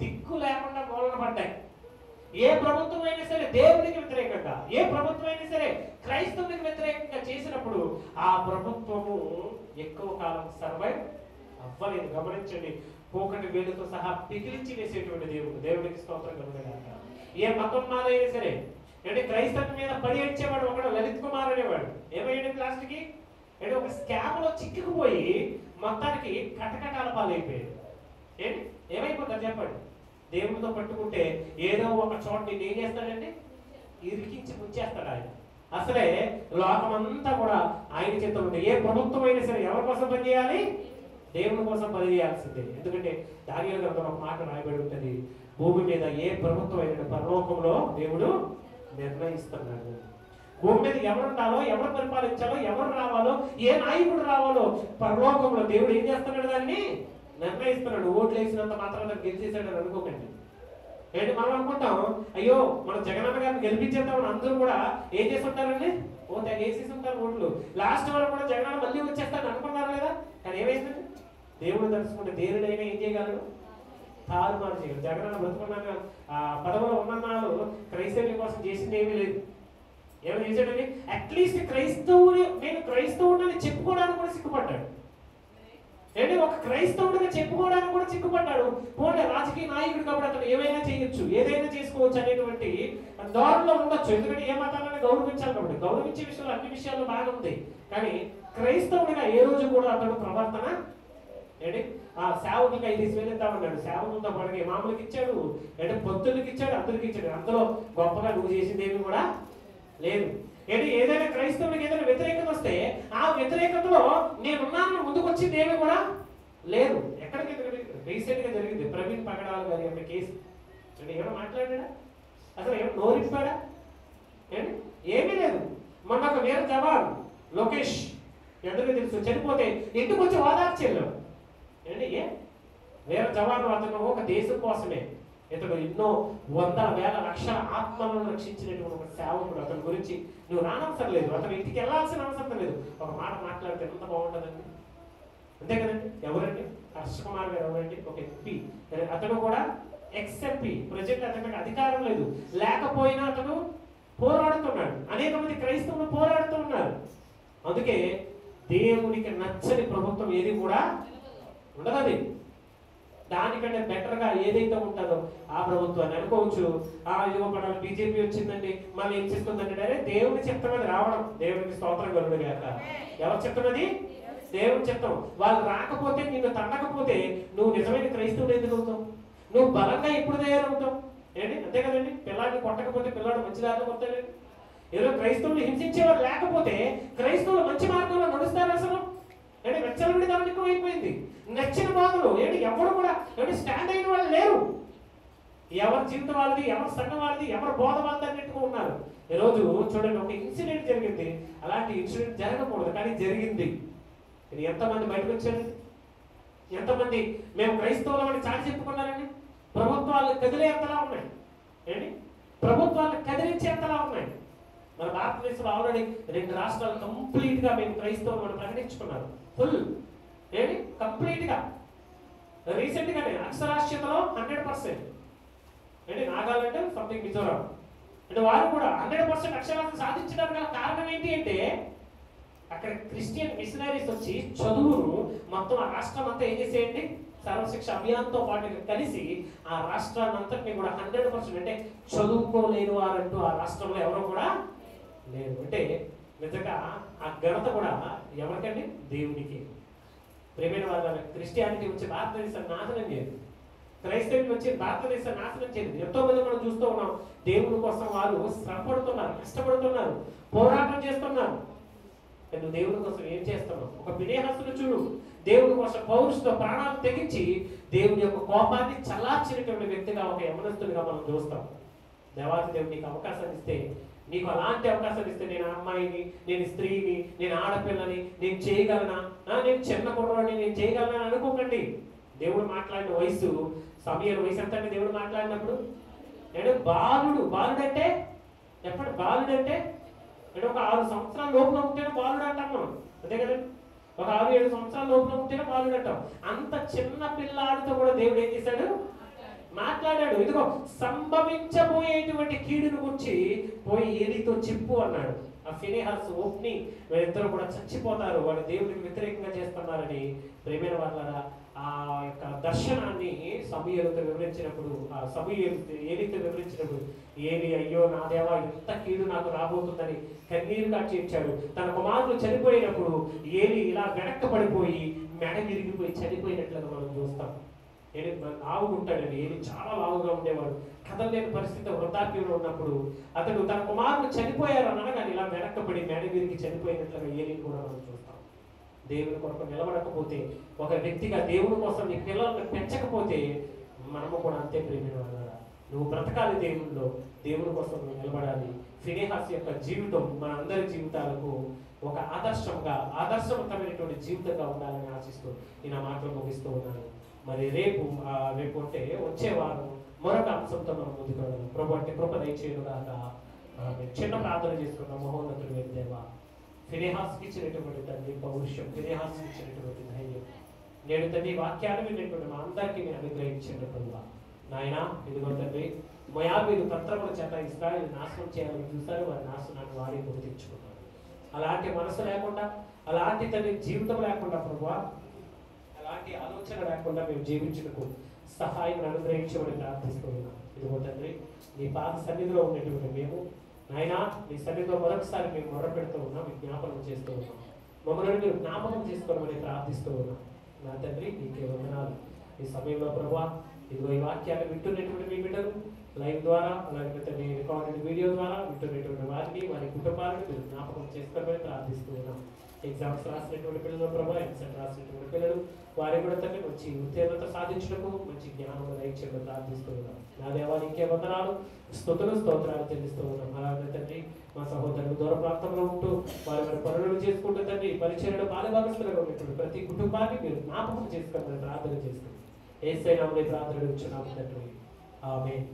దిక్కు లేకుండా మూలన పడ్డాయి. ఏ ప్రభుత్వం అయినా సరే దేవునికి వ్యతిరేకంగా, ఏ ప్రభుత్వం అయినా సరే క్రైస్తవునికి వ్యతిరేకంగా చేసినప్పుడు ఆ ప్రభుత్వము ఎక్కువ కాలం సర్వైవ్ అవ్వలేదు. గమనించండి, పోకటి వేలుతో సహా పిగిలించి వేసేటువంటి దేవుడికి స్తోత్రం కలుగుగాక. ఏ మతోన్మాదైనా సరే, అంటే క్రైస్తవం మీద పడి ఏడ్చేవాడు ఒకడు లలిత్ కుమార్ అనేవాడు. ఏమయ్యాడు లాస్ట్కి? అంటే ఒక స్కామ్ లో చిక్కుకుపోయి మొత్తానికి కటకటాల పాలైపోయాడు. ఏంటి ఏమైపోతారు చెప్పండి? దేవుడితో పట్టుకుంటే ఏదో ఒక చోట నేను ఏం చేస్తాడండి? ఇరికించి ముంచేస్తాడు ఆయన. అసలే లోకమంతా కూడా ఆయన చేత ఉంటే ఏ ప్రభుత్వం అయినా సరే ఎవరి కోసం పనిచేయాలి? దేవుని కోసం పనిచేయాల్సిందే. ఎందుకంటే దానియేలు గ్రంథంలో ఒక మాట రాయబడి ఉంటుంది, భూమి మీద ఏ ప్రభుత్వం అయినా పరలోకంలో దేవుడు నిర్ణయిస్తున్నాడు. భూమి మీద ఎవరు ఉండాలో, ఎవరు పరిపాలించాలో, ఎవరు రావాలో, ఏ నాయకుడు రావాలో పరలోకంలో దేవుడు ఏం చేస్తున్నాడు? దాన్ని నిర్ణయిస్తున్నాడు. ఓట్లు వేసినంత మాత్రం గెలిచేసాడు అని అనుకోకండి. ఏంటి మనం అనుకుంటాం, అయ్యో మనం జగనన్న గారిని గెలిపించేద్దామని అందరూ కూడా ఏం చేసి ఉంటారండి? వేసేసి ఉంటారు ఓట్లు. లాస్ట్ వరకు కూడా జగనన్న మళ్ళీ వచ్చేస్తాడు అనుకున్నారు లేదా? కానీ ఏమైందండి? దేవుడు తలుచుకుంటే దేవుడైనా ఏం చేయగలడు? తారుమారు చేయడం. జగనన్న బ్రతుకున్నాక పదవిలో ఉన్నన్నాళ్ళు క్రైస్తవుల కోసం చేసింది ఏమీ లేదు. ఏమో చేశాడని అట్లీస్ట్ నేను క్రైస్తవుడిని చెప్పుకోవడానికి కూడా సిగ్గుపడ్డాడు. ఏంటి ఒక క్రైస్తవుడిగా చెప్పుకోవడానికి కూడా సిగ్గుపడ్డాడు. పోనీ రాజకీయ నాయకుడు కాబట్టి అతను ఏమైనా చేయొచ్చు, ఏదైనా చేసుకోవచ్చు అనేటువంటి దారిలో ఉండొచ్చు. ఎందుకంటే ఏ మతాలను గౌరవించాలి కాబట్టి. గౌరవించే విషయంలో అన్ని విషయాల్లో బాగుంది. కానీ క్రైస్తవుడిగా ఏ రోజు కూడా అతడు ప్రవర్తన ఏంటి సేవకులకి 5,000 ఇద్దామన్నాడు. సేవకులతో పాటుగా మామూలుకి ఇచ్చాడు, అంటే పొత్తులకి ఇచ్చాడు, అందరికి ఇచ్చాడు. అందులో గొప్పగా నువ్వు చేసింది ఏమి కూడా లేదు. ఏంటి ఏదైనా క్రైస్తవునికి ఏదైనా వ్యతిరేకత వస్తే ఆ వ్యతిరేకతలో నేనున్నాను ముందుకు వచ్చింది ఏమి కూడా లేదు. ఎక్కడికి రీసెంట్ గా జరిగింది ప్రవీణ్ పగడాల గారి యొక్క కేసు. అంటే ఏమైనా మాట్లాడా, అసలు ఏమైనా నోరిప్పాడా? ఏంటి ఏమీ లేదు. మొన్న ఒక వీర జవాన్ లోకేష్ ఎందుకు తెలుసు చనిపోతే ఇంటికి వచ్చి ఓదార్చారు. ఏంటి వీర జవాన్ అతను ఒక దేశం కోసమే, ఇతడు ఎన్నో వందల వేల లక్షల ఆత్మలను రక్షించినటువంటి ఒక సేవకుడు. అతని గురించి నువ్వు రానవసరం లేదు, అతను ఇంటికి వెళ్ళాల్సిన అవసరం లేదు. ఒక మాట మాట్లాడితే ఎంత బాగుంటుందండి, అంతే కదండి. ఎవరండి? హర్ష కుమార్ గారు ఎవరండి? ఒక ఎంపీ. అతను కూడా ఎక్స్-ఎంపీ. ప్రజెంట్ అతనికి అధికారం లేదు, లేకపోయినా అతను పోరాడుతున్నాడు. అనేక మంది క్రైస్తవులు పోరాడుతూ ఉన్నారు. అందుకే దేవునికి నచ్చని ప్రభుత్వం ఏది కూడా ఉండదు. దానికంటే బెటర్గా ఏదైతే ఉంటుందో ఆ ప్రభుత్వాన్ని అనుకోవచ్చు. ఇదిగో పడాలి బీజేపీ వచ్చిందండి మళ్ళీ ఏం చేస్తుందంటే అరే దేవుని చిత్తమది రావడం. దేవునికి స్తోత్రం కలుగును గాక. ఎవరు చిత్తమది? దేవుని చిత్తం. వాళ్ళు రాకపోతే నిన్ను తన్నకపోతే నువ్వు నిజమైన క్రైస్తవుడు ఎందుకు అవుతావు? నువ్వు బలంగా ఎప్పుడు తయారవుతావు? ఏంటి అంతే కదండి. పిల్లాడిని కొట్టకపోతే పిల్లాడు మంచి దారిలో కొడతాడండి. ఏదో క్రైస్తవులు హింసించేవారు లేకపోతే క్రైస్తవులు మంచి మార్గంలో నడుస్తారు. అసలు అంటే వెచ్చలవిడి దాని ఎక్కువ అయిపోయింది. నచ్చిన బాధలు ఏంటి ఎవరు కూడా ఏంటి స్టాండ్ అయిన వాళ్ళు లేరు. ఎవరి జీవితం వాళ్ళది, ఎవరి సంఘం వాళ్ళది, ఎవరి బోధ వాళ్ళది అన్నట్టుగా ఉన్నారు. ఈరోజు చూడండి ఒక ఇన్సిడెంట్ జరిగింది. అలాంటి ఇన్సిడెంట్ జరగకూడదు కానీ జరిగింది. ఇది ఎంతమంది బయటకు వచ్చారండి? ఎంతమంది మేము క్రైస్తవులమని చాటి చెప్పుకున్నారండి? ప్రభుత్వాలు కదిలేంతలా ఉన్నాయి. ఏంటి ప్రభుత్వాలు కదిలించేంతలా ఉన్నాయి. మన భారతదేశంలో ఆల్రెడీ 2 రాష్ట్రాలు కంప్లీట్ గా మేము క్రైస్తవులు మనం ప్రకటించుకున్నారు. ఫుల్ ఏంటి కంప్లీట్ గా రీసెంట్ గానే అక్షరాస్యతలో 100%. ఏంటి నాగాలాండ్ సంథింగ్ మిజోరాం అంటే వారు కూడా 100% అక్షరాస్యత సాధించడానికి గల కారణం ఏంటి అంటే అక్కడ క్రిస్టియన్ మిషనరీస్ వచ్చి చదువును మొత్తం ఆ రాష్ట్రం అంతా ఏం చేసేయండి సర్వశిక్ష అభియాన్తో పాటు కలిసి ఆ రాష్ట్రాన్ని అంతటిని కూడా 100% అంటే చదువుకోలేని వారంటూ ఆ రాష్ట్రంలో ఎవరో కూడా లేదు. అంటే నిజంగా ఆ ఘనత కూడా ఎవరికండి? దేవునికి. ప్రేమైన వాళ్ళ క్రిస్టియానిటీ వచ్చి భారతదేశాన్ని నాశనం చేయదు, క్రైస్తవులు వచ్చి భారతదేశాన్ని నాశనం చేయదు. ఎంతో మంది మనం చూస్తూ ఉన్నాం దేవుని కోసం వాళ్ళు శ్రమ పడుతున్నారు, కష్టపడుతున్నారు, పోరాటం చేస్తున్నారు. నువ్వు దేవుని కోసం ఏం చేస్తున్నావు? ఒక ఫినెహాసును చూడు, దేవుని కోసం పౌరుషంతో ప్రాణాలు తెగించి దేవుని యొక్క కోపాన్ని చల్లార్చినటువంటి వ్యక్తిగా ఒక యమనస్తుడిగా మనం చూస్తాం. దేవాది దేవుడు నీకు అవకాశం ఇస్తే, నీకు అలాంటి అవకాశాలు ఇస్తే, నేను అమ్మాయిని, నేను స్త్రీని, నేను ఆడపిల్లని, నేను చేయగలనా, నేను చిన్న కుర్రవాడిని, నేను చేయగలనా అనుకోకండి. దేవుడు మాట్లాడిన వయసు సమయం వయసు ఎంత అంటే దేవుడు మాట్లాడినప్పుడు నేను బాలుడంటే చెప్పండి, బాలుడంటే అంటే ఒక 6 సంవత్సరాల లోపల ఉంటేనే బాలుడు అంటాం మనం, అంతే కదండి. ఒక 6-7 సంవత్సరాల లోపల ఉంటేనే బాలుడు అంటాం. అంత చిన్న పిల్లాడితో కూడా దేవుడు ఏం చేశాడు? మాట్లాడాడు. ఇదిగో సంభవించబోయేటువంటి కీడును గురించి పోయి ఏలితో చెప్పు అన్నాడు. ఆ ఫినెహాస్ ఓప్ని వీళ్ళిద్దరూ కూడా చచ్చిపోతారు, వాళ్ళు దేవుడికి వ్యతిరేకంగా చేస్తున్నారని. ప్రేమైన వాళ్ళ ఆ యొక్క దర్శనాన్ని సమూయేలుతో వివరించినప్పుడు, ఆ ఏలితో వివరించినప్పుడు ఏలి అయ్యో నా దేవా ఎంత కీడు నాకు రాబోతుందని కన్నీరు కాచేర్చాడు. తన కుమారులు చనిపోయినప్పుడు ఏలి ఇలా వెనక్కి పడిపోయి మెడ విరిగిపోయి చనిపోయినట్లుగా మనం చూస్తాం. ఏలి లావుగుంటాడండి. ఏలి చాలా లావుగా ఉండేవాడు. కదలలేని పరిస్థితి వృద్ధాప్యంలో ఉన్నప్పుడు అతడు తన కుమారులు చనిపోయారు అనగా ఇలా వెనక్కబడి మెడ విరిగి చనిపోయినట్లుగా ఏలిని కూడా మనం చూస్తాం. దేవుని కొరకు నిలబడకపోతే, ఒక వ్యక్తిగా దేవుని కోసం నీ పిల్లలను పెంచకపోతే మనము కూడా అంతే. ప్రేమైన వాళ్ళ నువ్వు బ్రతకాలి దేవుల్లో, దేవుని కోసం నువ్వు నిలబడాలి. ఫినెహాస్ యొక్క జీవితం మన అందరి జీవితాలకు ఒక ఆదర్శవంతమైనటువంటి జీవితంగా ఉండాలని ఆశిస్తూ నేను మాటలు ముగిస్తూ ఉన్నాను. మరి రేపు అంటే వచ్చే వారం మరొక అంశంతో మనం ముందుకు వెళ్ళాలి. ప్రభు అంటే కృప దయచేయను కాక చిన్న ప్రార్థన చేసుకున్నాం. మహోన్నతుడు దేవా, ఫినెహాస్కి ఇచ్చినటువంటి తండ్రి పౌరుషం, ఫినెహాస్కి ఇచ్చినటువంటి ధైర్యం, నేను తండ్రి వాక్యాలు వినేటువంటి మా అందరికీ నేను అనుగ్రహించండి ప్రభువా. నాయన ఇదిగో తండ్రి మోయాబీలు తంత్రముల చేత ఇశ్రాయేలు నాశనం చేయాలని చూశారు, వారి నాశనాన్ని వారి గుర్తించుకున్నారు. అలాంటి మనసు లేకుండా, అలాంటి తండ్రి జీవితం లేకుండా ప్రభువా, అలాంటి ఆలోచన లేకుండా మేము జీవించుటకు సహాయం అనుగ్రహించమని ప్రార్థిస్తూ ఉన్నాం. ఇదిగో తండ్రి నీ పాద సన్నిధిలో ఉన్నటువంటి మేము నాయన నీ సన్నిధిలో మరొకసారి మేము మొరపెడుతూ ఉన్నాం, విజ్ఞాపనం చేస్తూ ఉన్నాం. మమ్మల్ని మీరు జ్ఞాపకం చేసుకోవమని ప్రార్థిస్తూ ఉన్నాం. నా తండ్రి నీకే వందనాలు. ఈ సమయంలో ప్రభువా ఇదిగో ఈ వాక్యాన్ని వింటున్నటువంటి మీ బిడ్డలు లైవ్ ద్వారా, అలాగే తండ్రి రికార్డెడ్ వీడియో ద్వారా వింటున్నటువంటి వారిని, వారి కుటుంబాలను మీరు జ్ఞాపకం చేసుకోవమని ప్రార్థిస్తూ ఉన్నాం. ఎగ్జామ్స్ రాసినటువంటి పిల్లలు ప్రభావ, ఎగ్జామ్ రాసినటువంటి పిల్లలు వారి కూడా తండ్రి మంచి ఉత్తీర్ణత సాధించడము, మంచి జ్ఞానం దయచేయడం ప్రార్థిస్తూ ఉన్నాం. నా దేవా నీకే వందనాలు, స్తుతులు స్తోత్రాలు చెల్లిస్తూ ఉన్నాం. అలాగే తండ్రి మా సహోదరులు దూర ప్రాంతంలో ఉంటూ వారి పనులు చేసుకుంటూ తండ్రి పరిచర్యలో బాలభాగస్తులుగా ఉన్నటువంటి ప్రతి కుటుంబాన్ని మీరు జ్ఞాపకం చేసుకోమని ప్రార్థన చేస్తూ యేసయ్య నామములో ప్రార్థన ఇచ్చున్నాము తండ్రి. ఆమేన్.